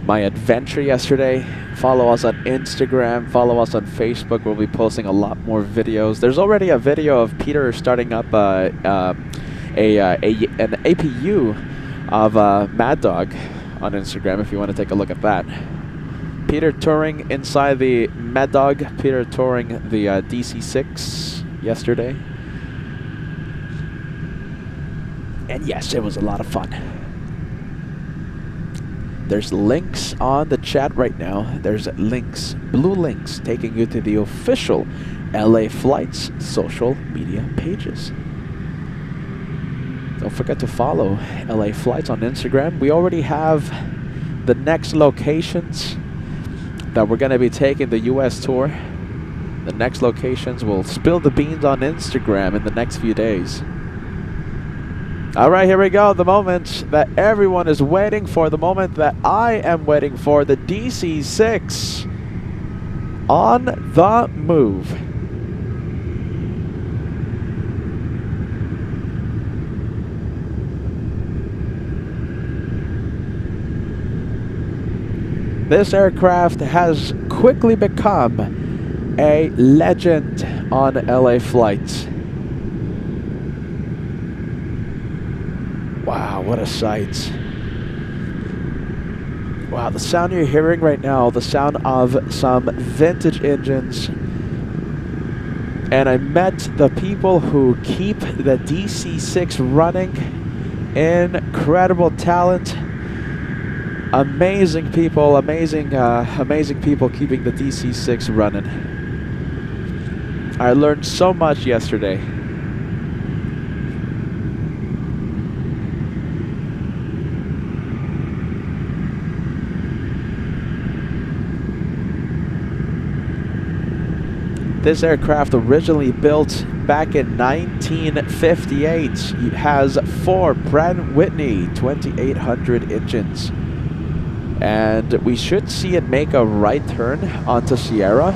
adventure yesterday, follow us on Instagram, follow us on Facebook. We'll be posting a lot more videos. There's already a video of Peter starting up an APU of Mad Dog on Instagram if you want to take a look at that. Peter touring inside the Mad Dog. Peter touring the DC6 yesterday. And yes, it was a lot of fun. There's links on the chat right now. There's links, blue links, taking you to the official LA Flights social media pages. Don't forget to follow LA Flights on Instagram. We already have the next locations that we're going to be taking the US tour. The next locations will spill the beans on Instagram in the next few days. All right, here we go. The moment that everyone is waiting for, the moment that I am waiting for, the DC6 on the move. This aircraft has quickly become a legend on LA flights. Wow, what a sight. Wow, the sound you're hearing right now, the sound of some vintage engines. And I met the people who keep the DC6 running. Incredible talent. Amazing people, amazing people keeping the DC6 running. I learned so much yesterday. This aircraft originally built back in 1958. It has 4 Pratt & Whitney 2800 engines. And we should see it make a right turn onto Sierra.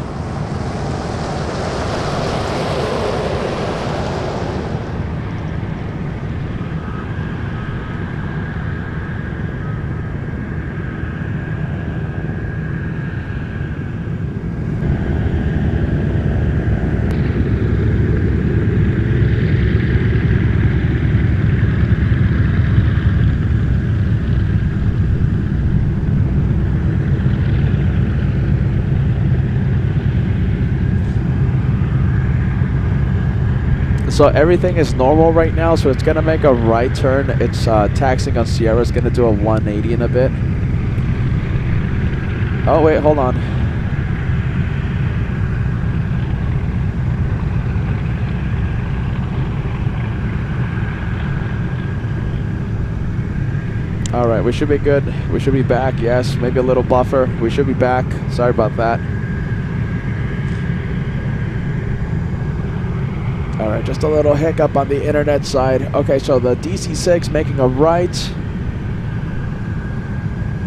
So everything is normal right now, so it's gonna make a right turn. It's taxiing on Sierra. It's gonna do a 180 in a bit. Oh wait, hold on. All right, we should be good. We should be back. Yes, maybe a little buffer. We should be back. Sorry about that. All right, just a little hiccup on the internet side. Okay, so the DC6 making a right.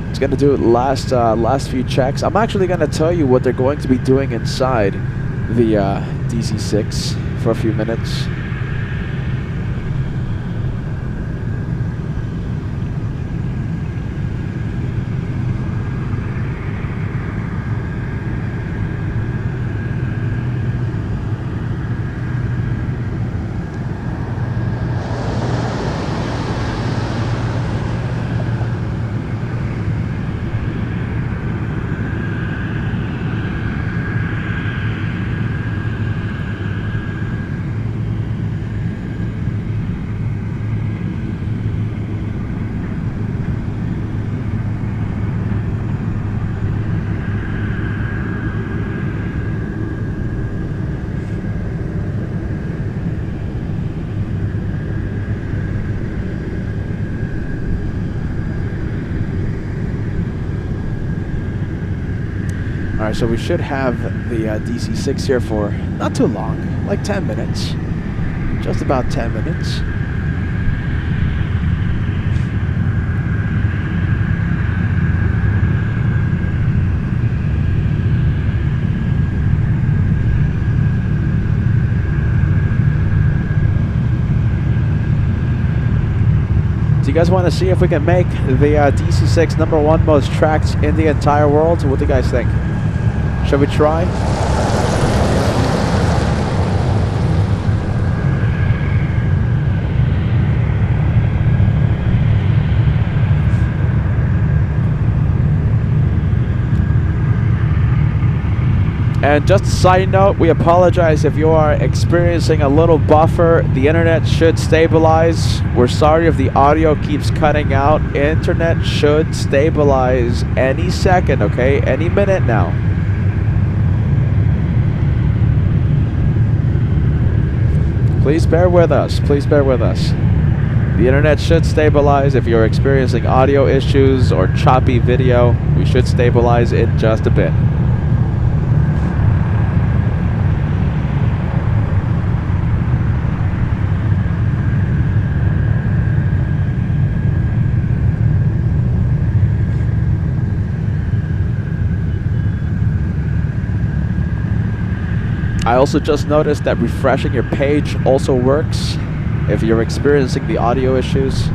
It's gonna do last few checks. I'm actually gonna tell you what they're going to be doing inside the DC6 for a few minutes. Alright, so we should have the DC6 here for not too long, like 10 minutes. Just about 10 minutes. Do you guys want to see if we can make the DC6 #1 most tracked in the entire world? What do you guys think? Shall we try? And just a side note, we apologize if you are experiencing a little buffer. The internet should stabilize. We're sorry if the audio keeps cutting out. Internet should stabilize any second, okay? Any minute now. Please bear with us. Please bear with us. The internet should stabilize. If you're experiencing audio issues or choppy video, we should stabilize in just a bit. I also just noticed that refreshing your page also works if you're experiencing the audio issues.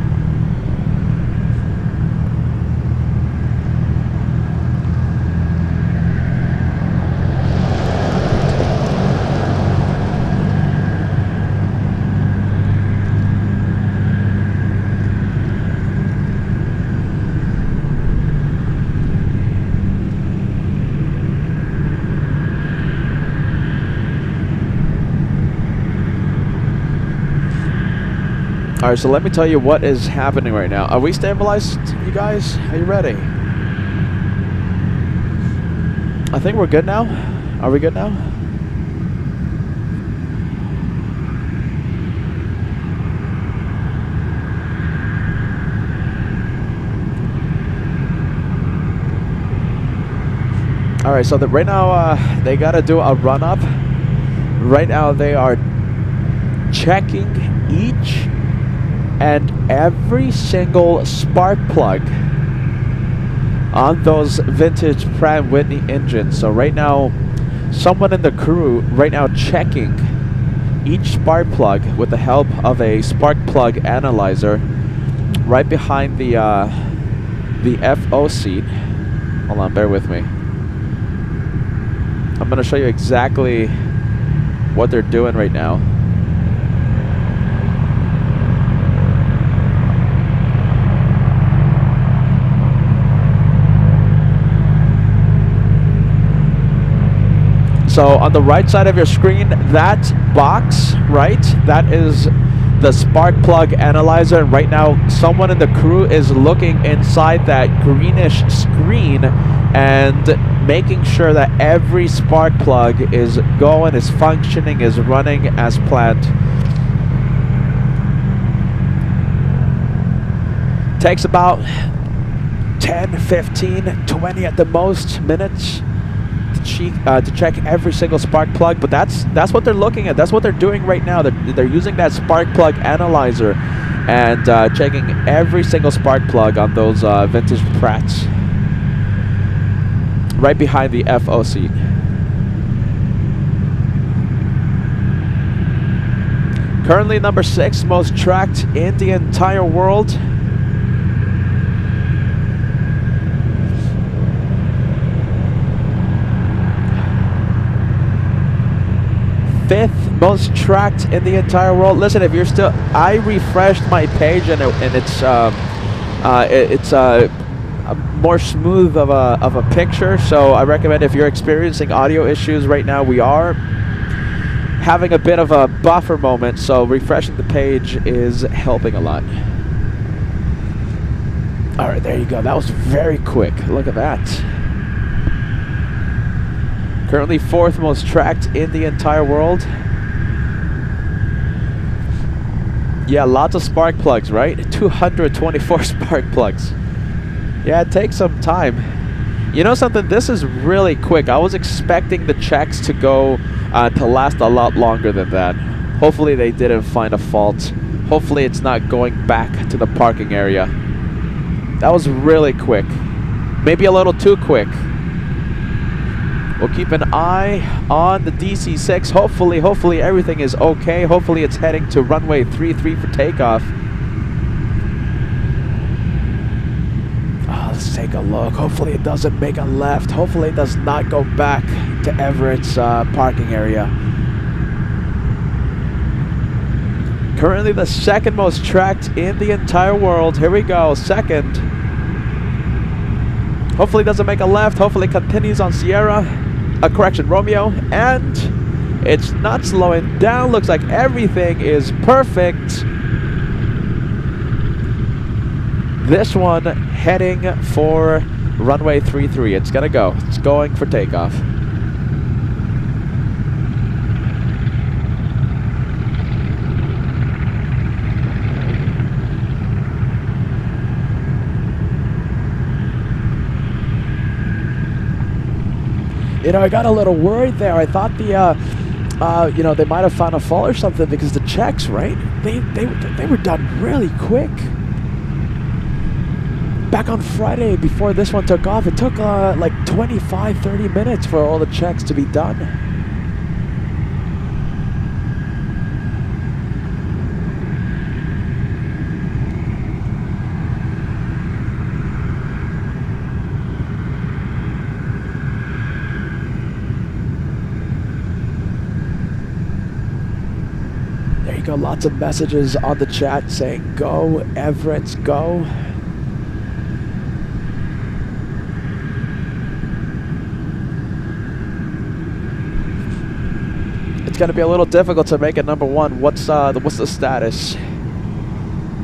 Alright, so let me tell you what is happening right now. Are we stabilized, you guys? Are you ready? I think we're good now. Are we good now? Alright, so right now they gotta do a run up. Right now they are checking each and every single spark plug on those vintage Pratt & Whitney engines. So right now, someone in the crew right now checking each spark plug with the help of a spark plug analyzer right behind the FO seat. Hold on, bear with me. I'm gonna show you exactly what they're doing right now. So on the right side of your screen, that box, right, that is the spark plug analyzer. And right now, someone in the crew is looking inside that greenish screen and making sure that every spark plug is going, is functioning, is running as planned. Takes about 10, 15, 20 at the most minutes to check every single spark plug, but that's what they're looking at. That's what they're doing right now. They're using that spark plug analyzer and checking every single spark plug on those vintage Pratts right behind the FO seat. Currently number 6 most tracked in the entire world. Fifth most tracked in the entire world. Listen, if you're still, I refreshed my page and it's more smooth of a picture. So I recommend, if you're experiencing audio issues right now, we are having a bit of a buffer moment. So refreshing the page is helping a lot. All right, there you go. That was very quick. Look at that. Currently 4th most tracked in the entire world. Yeah, lots of spark plugs, right? 224 spark plugs. Yeah, it takes some time. You know something? This is really quick. I was expecting the checks to go to last a lot longer than that. Hopefully they didn't find a fault. Hopefully it's not going back to the parking area. That was really quick. Maybe a little too quick. We'll keep an eye on the DC-6. Hopefully everything is okay. Hopefully it's heading to runway 33 for takeoff. Let's take a look. Hopefully it doesn't make a left. Hopefully it does not go back to Everett's parking area. Currently the second most tracked in the entire world. Here we go, second. Hopefully it doesn't make a left. Hopefully it continues on Sierra. Correction, Romeo. And it's not slowing down. Looks like everything is perfect. This one heading for runway 33. It's gonna go. It's going for takeoff. You know, I got a little worried there. I thought you know, they might have found a fault or something because the checks, right? They were done really quick. Back on Friday, before this one took off, it took like 25-30 minutes for all the checks to be done. There you go, lots of messages on the chat saying, go, Everett, go. It's going to be a little difficult to make it number one. What's the status?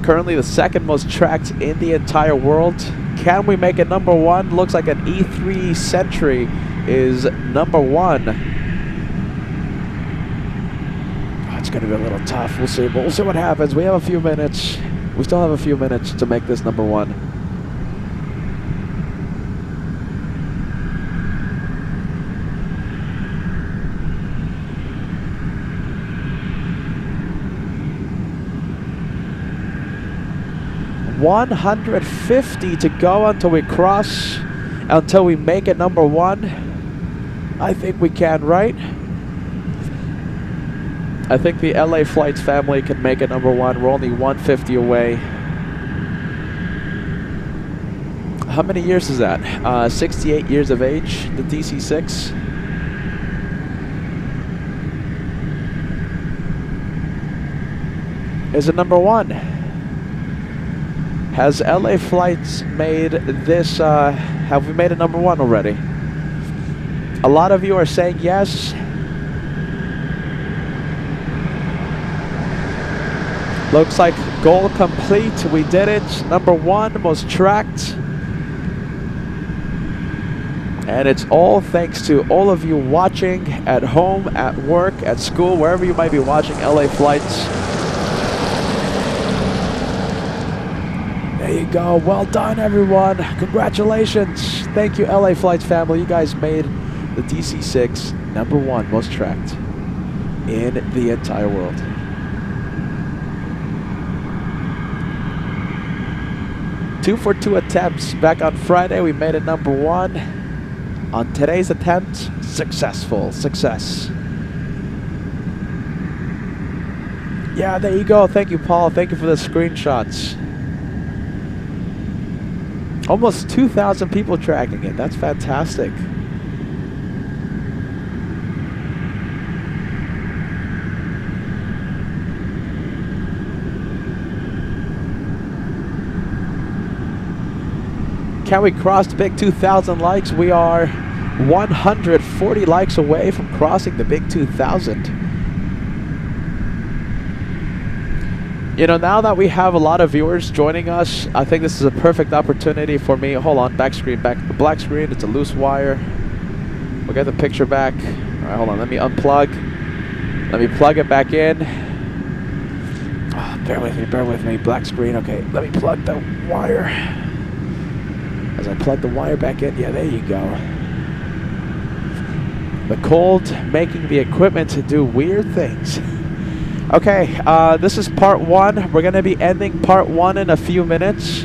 Currently the second most tracked in the entire world. Can we make it number one? Looks like an E3 Sentry is number one. Oh, it's going to be a little tough. We'll see. But we'll see what happens. We have a few minutes. We still have a few minutes to make this number one. $150 to go until we cross, until we make it number one. I think we can, right? I think the LA Flights family can make it number one. We're only 150 away. How many years is that? 68 years of age, the DC-6. Is it number one? Has LA Flights made this, have we made it number one already? A lot of you are saying yes. Looks like goal complete. We did it. Number one, most tracked. And it's all thanks to all of you watching at home, at work, at school, wherever you might be watching LA Flights. There you go. Well done, everyone. Congratulations. Thank you, LA Flights family. You guys made the DC-6 number one most tracked in the entire world. Two for two attempts. Back on Friday, we made it number one. On today's attempt, successful. Success. Yeah, there you go. Thank you, Paul. Thank you for the screenshots. Almost 2,000 people tracking it. That's fantastic. Can we cross the big 2,000 likes? We are 140 likes away from crossing the big 2,000. You know, now that we have a lot of viewers joining us, I think this is a perfect opportunity for me. Hold on, back screen, back the black screen. It's a loose wire. We'll get the picture back. All right, hold on. Let me unplug. Let me plug it back in. Oh, bear with me, bear with me. Black screen. Okay, let me plug the wire. As So plug the wire back in. Yeah, there you go. The cold making the equipment to do weird things. Okay, this is part 1. We're going to be ending part 1 in a few minutes.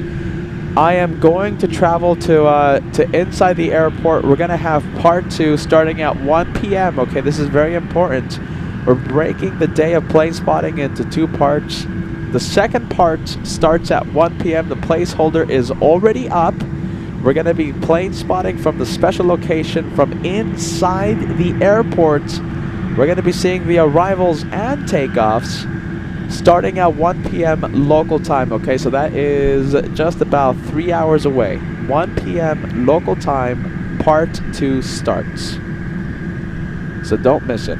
I am going to travel to inside the airport. We're going to have part 2 starting at 1 p.m. Okay, this is very important. We're breaking the day of plane spotting into 2 parts. The second part starts at 1 p.m. The placeholder is already up. We're going to be plane spotting from the special location from inside the airport. We're going to be seeing the arrivals and takeoffs starting at 1 p.m. local time. Okay, so that is just about 3 hours away. 1 p.m. local time, part 2 starts. So don't miss it.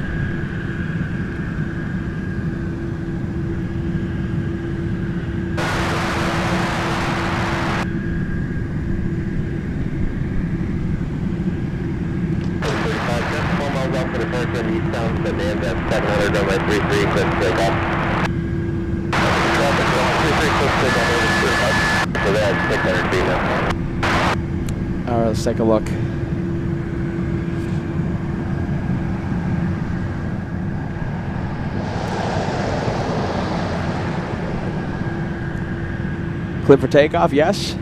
All right, let's take a look. Clear for takeoff, yes.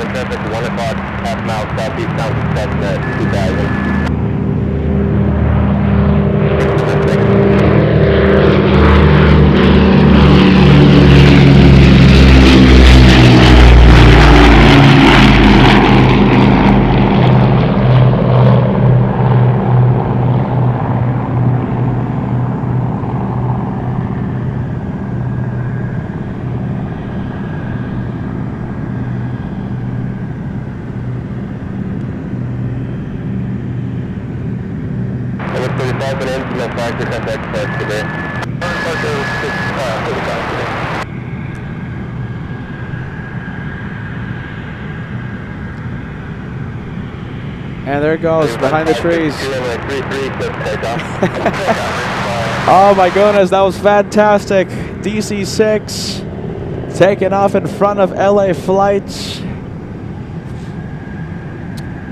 Traffic 1 o'clock, half mile southeast down to 7 at 2000. And there it goes, behind the trees. Oh my goodness, that was fantastic. DC-6 taking off in front of LA flights.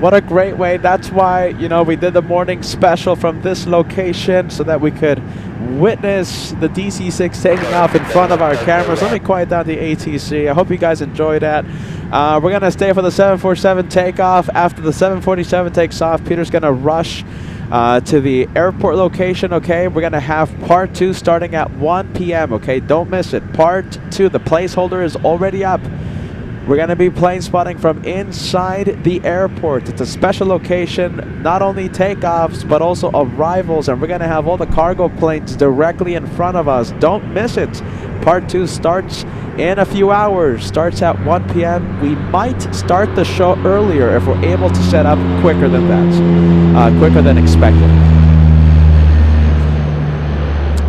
What a great way. That's why, you know, we did the morning special from this location so that we could witness the DC-6 taking off in front of our cameras. Let me quiet down the ATC. I hope you guys enjoyed that. We're going to stay for the 747 takeoff. After the 747 takes off, Peter's going to rush to the airport location, okay? We're going to have part 2 starting at 1 p.m., okay? Don't miss it. Part 2, the placeholder is already up. We're going to be plane spotting from inside the airport. It's a special location, not only takeoffs, but also arrivals. And we're going to have all the cargo planes directly in front of us. Don't miss it. Part 2 starts in a few hours. Starts at 1 p.m. We might start the show earlier if we're able to set up quicker than that. Quicker than expected.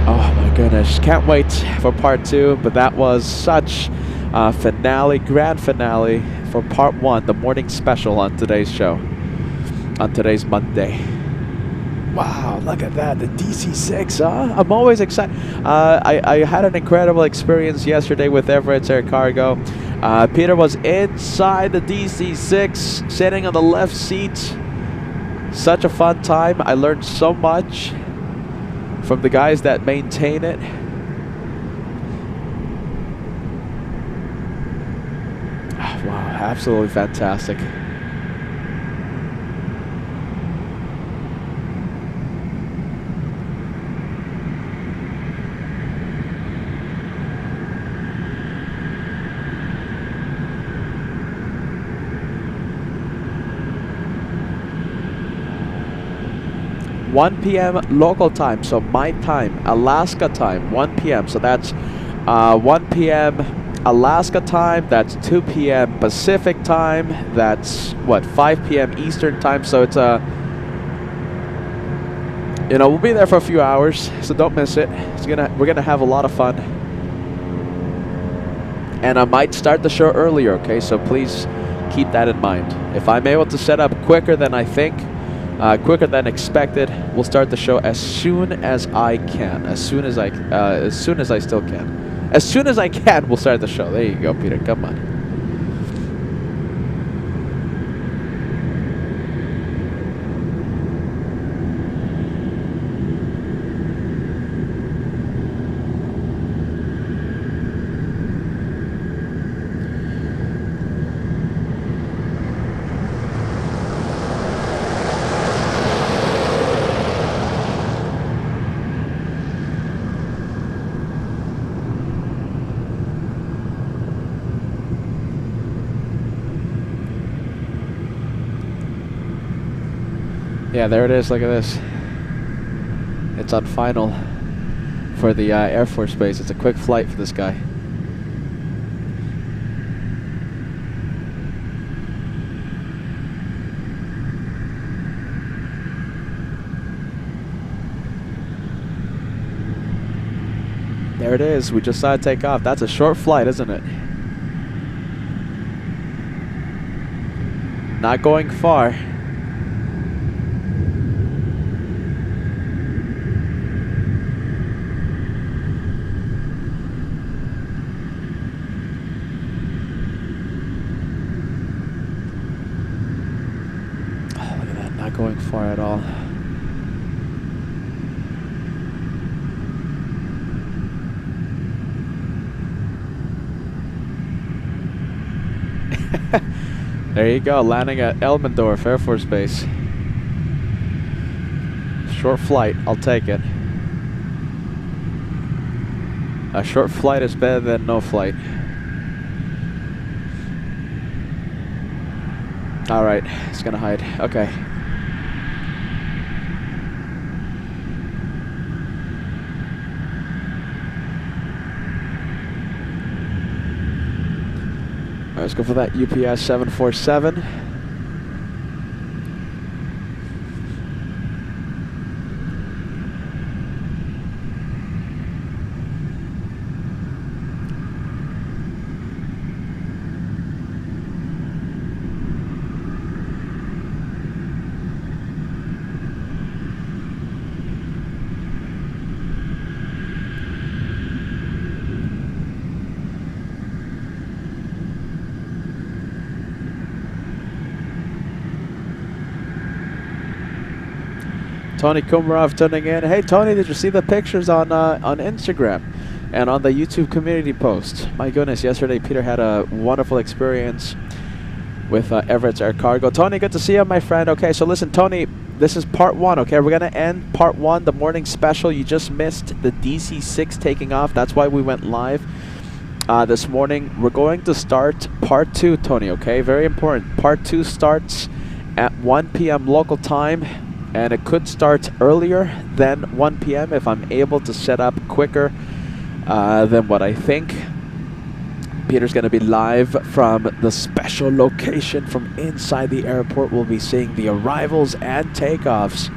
Oh my goodness. Can't wait for part 2. But that was such... grand finale for part 1, the morning special on today's show, on today's Monday. Wow, look at that, the DC-6, huh? I'm always excited. I had an incredible experience yesterday with Emirates Air Cargo. Peter was inside the DC-6, sitting on the left seat. Such a fun time. I learned so much from the guys that maintain it. Wow, absolutely fantastic. 1 p.m. local time, so my time, Alaska time, 1 p.m. So that's 1 p.m. Alaska time, that's 2 p.m. Pacific time, that's what, 5 p.m. Eastern time. So it's you know, we'll be there for a few hours, so don't miss it. We're gonna have a lot of fun, and I might start the show earlier. Okay, so please keep that in mind. If I'm able to set up quicker than I think, quicker than expected, we'll start the show as soon as I can. As soon as I still can. As soon as I can, we'll start the show. There you go, Peter. Come on. Yeah, there it is. Look at this. It's on final for the Air Force Base. It's a quick flight for this guy. There it is. We just saw it take off. That's a short flight, isn't it? Not going far. Going far at all. There you go, landing at Elmendorf Air Force Base. Short flight, I'll take it. A short flight is better than no flight. Alright, it's gonna hide. Okay. Let's go for that UPS 747. Tony Kumarov tuning in. Hey Tony, did you see the pictures on Instagram and on the YouTube community post? My goodness, yesterday Peter had a wonderful experience with Everett's Air Cargo. Tony, good to see you, my friend. Okay, so listen, Tony, this is part one. Okay, we're gonna end part one, the morning special. You just missed the DC-6 taking off. That's why we went live this morning. We're going to start part two, Tony. Okay, very important. Part two starts at 1 p.m. local time. And it could start earlier than 1 p.m. if I'm able to set up quicker than what I think. Peter's going to be live from the special location from inside the airport. We'll be seeing the arrivals and takeoffs.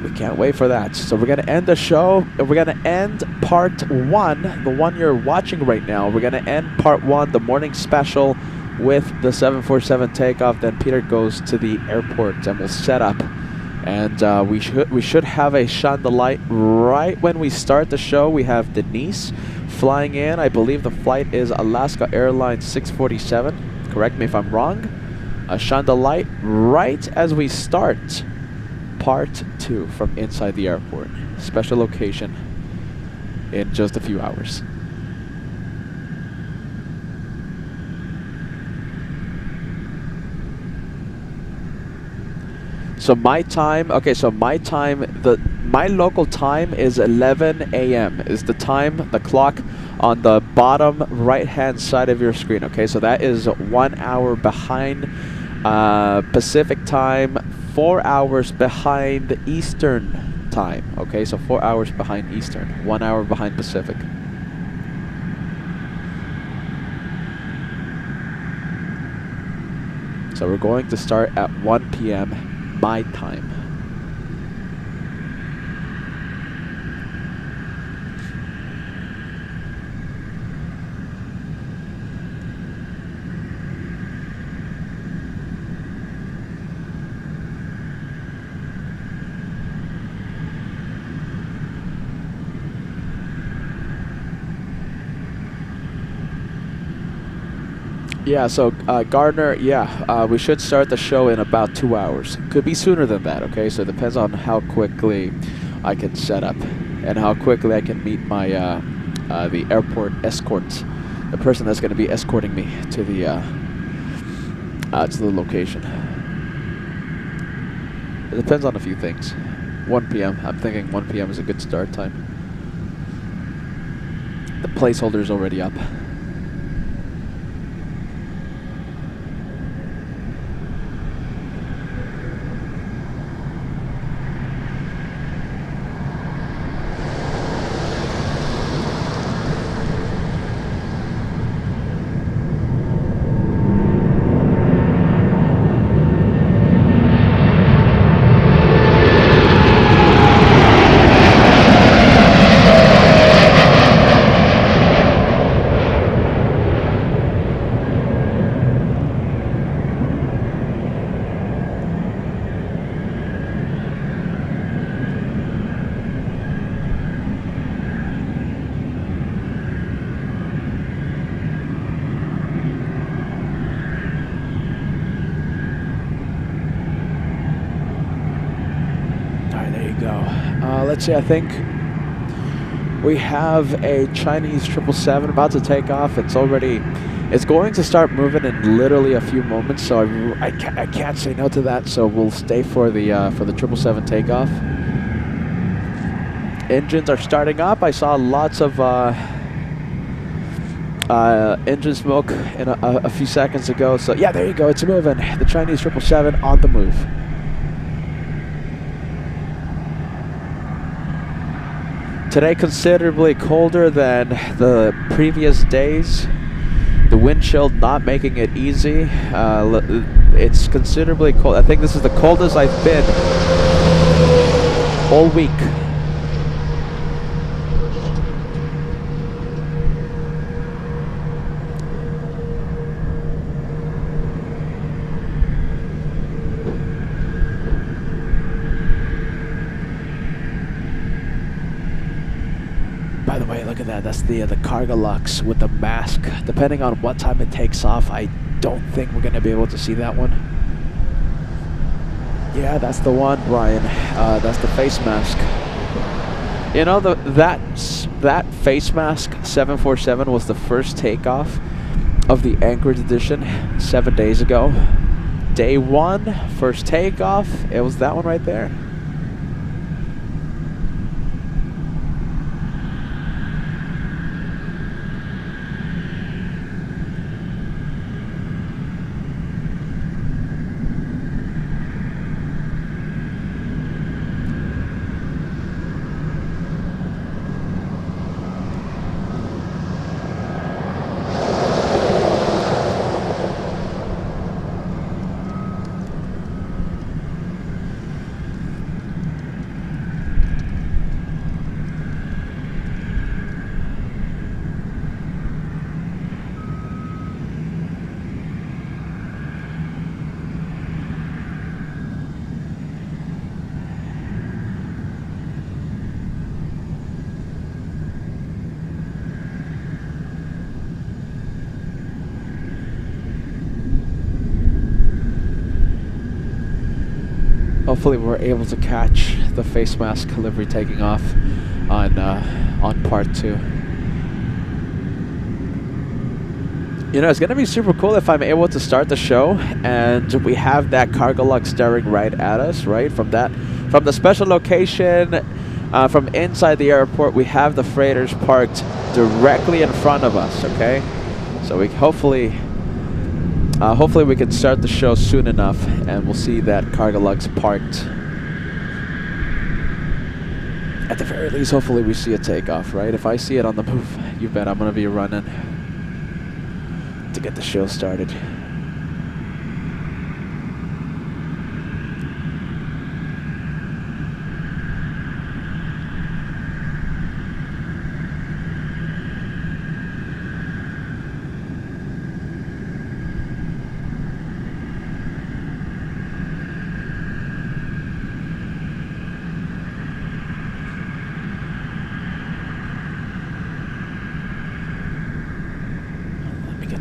We can't wait for that. So we're going to end the show. And we're going to end part one, the one you're watching right now. We're going to end part one, the morning special, with the 747 takeoff. Then Peter goes to the airport and we'll set up, and we should have a shine the light right when we start the show. We have Denise flying in. I believe the flight is Alaska Airlines 647. Correct me if I'm wrong. A shine the light right as we start part two from inside the airport. Special location in just a few hours. So my time, okay, so my time, my local time is 11 a.m. is the time, the clock on the bottom right-hand side of your screen, okay? So that is 1 hour behind Pacific time, 4 hours behind Eastern time. Okay, so 4 hours behind Eastern, 1 hour behind Pacific. So we're going to start at 1 p.m. my time. Yeah, so Gardner, yeah, we should start the show in about 2 hours. Could be sooner than that, okay? So it depends on how quickly I can set up and how quickly I can meet my the airport escort, the person that's going to be escorting me to the location. It depends on a few things. 1 p.m. I'm thinking 1 p.m. is a good start time. The placeholder's already up. Let's see, I think we have a Chinese 777 about to take off. It's going to start moving in literally a few moments, so I can't say no to that, so we'll stay for the 777 takeoff. Engines are starting up. I saw lots of engine smoke in a few seconds ago, so yeah, there you go, it's moving. The Chinese 777 on the move. Today considerably colder than the previous days. The wind chill not making it easy. It's considerably cold. I think this is the coldest I've been all week. By the way, look at that. That's the Cargo Lux with the mask. Depending on what time it takes off, I don't think we're going to be able to see that one. Yeah, that's the one, Brian. That's the face mask. You know, that face mask 747 was the first takeoff of the Anchorage edition 7 days ago. Day one, first takeoff. It was that one right there. Hopefully we're able to catch the face mask livery taking off on part 2. You know, it's gonna be super cool if I'm able to start the show and we have that Cargo Lux staring right at us, right? From the special location, from inside the airport, we have the freighters parked directly in front of us, okay? So we hopefully Hopefully we can start the show soon enough, and we'll see that cargo lugs parked. At the very least, hopefully we see a takeoff, right? If I see it on the move, you bet I'm going to be running to get the show started.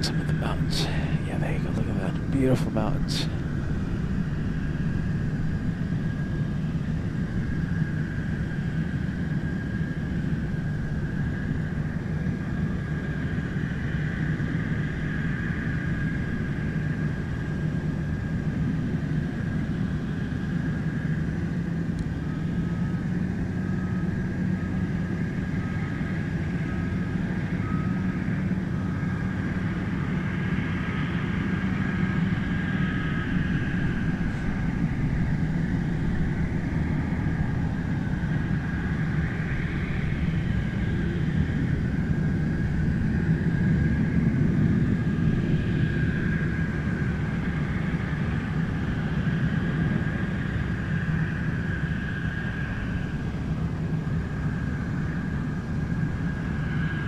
Some of the mountains. Yeah, there you go. Look at that. Beautiful mountains.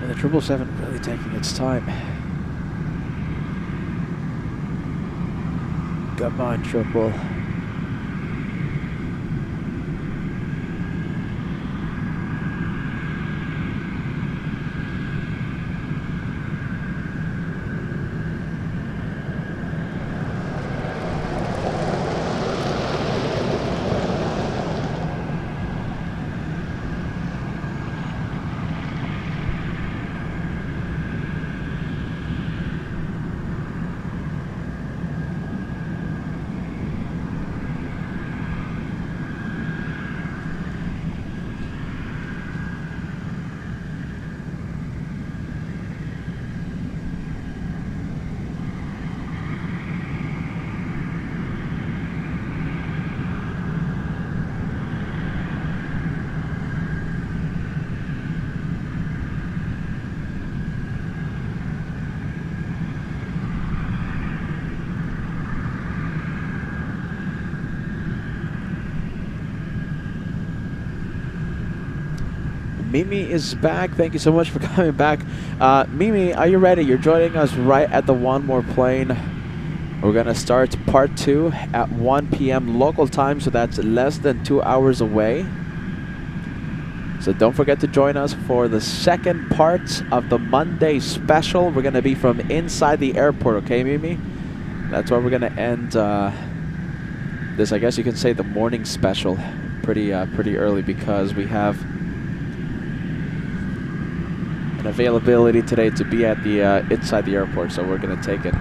The 777 really taking its time. Come on, Triple. Mimi is back. Thank you so much for coming back. Mimi, are you ready? You're joining us right at the One More Plane. We're going to start part 2 at 1 p.m. local time, so that's less than 2 hours away. So don't forget to join us for the second part of the Monday special. We're going to be from inside the airport, okay, Mimi? That's where we're going to end this, I guess you can say, the morning special pretty early, because we have an availability today to be at the inside the airport, so we're going to take it.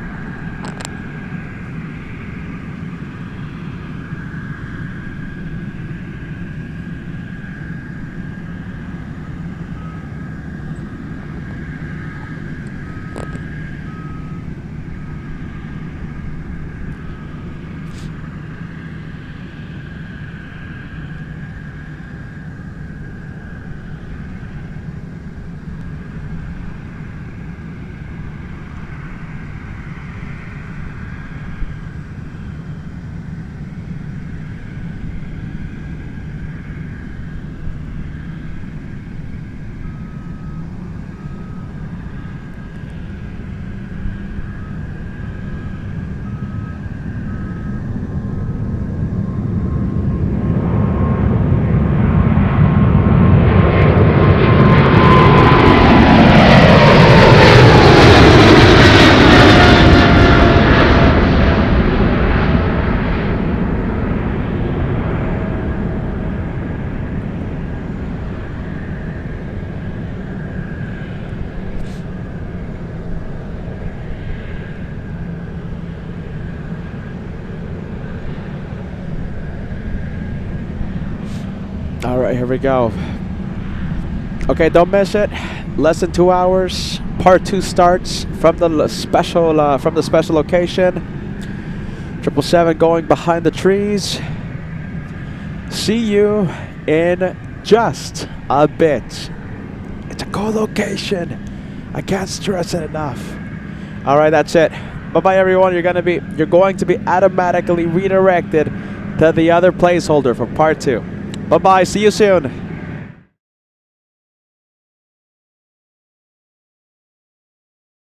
All right, here we go. Okay, don't miss it. less than 2 hours. Part 2 starts from the special location. 777 going behind the trees. See you in just a bit. It's a cool location. I can't stress it enough. All right, that's it. Bye-bye, everyone. You're going to be automatically redirected to the other placeholder for part 2. Bye-bye. See you soon.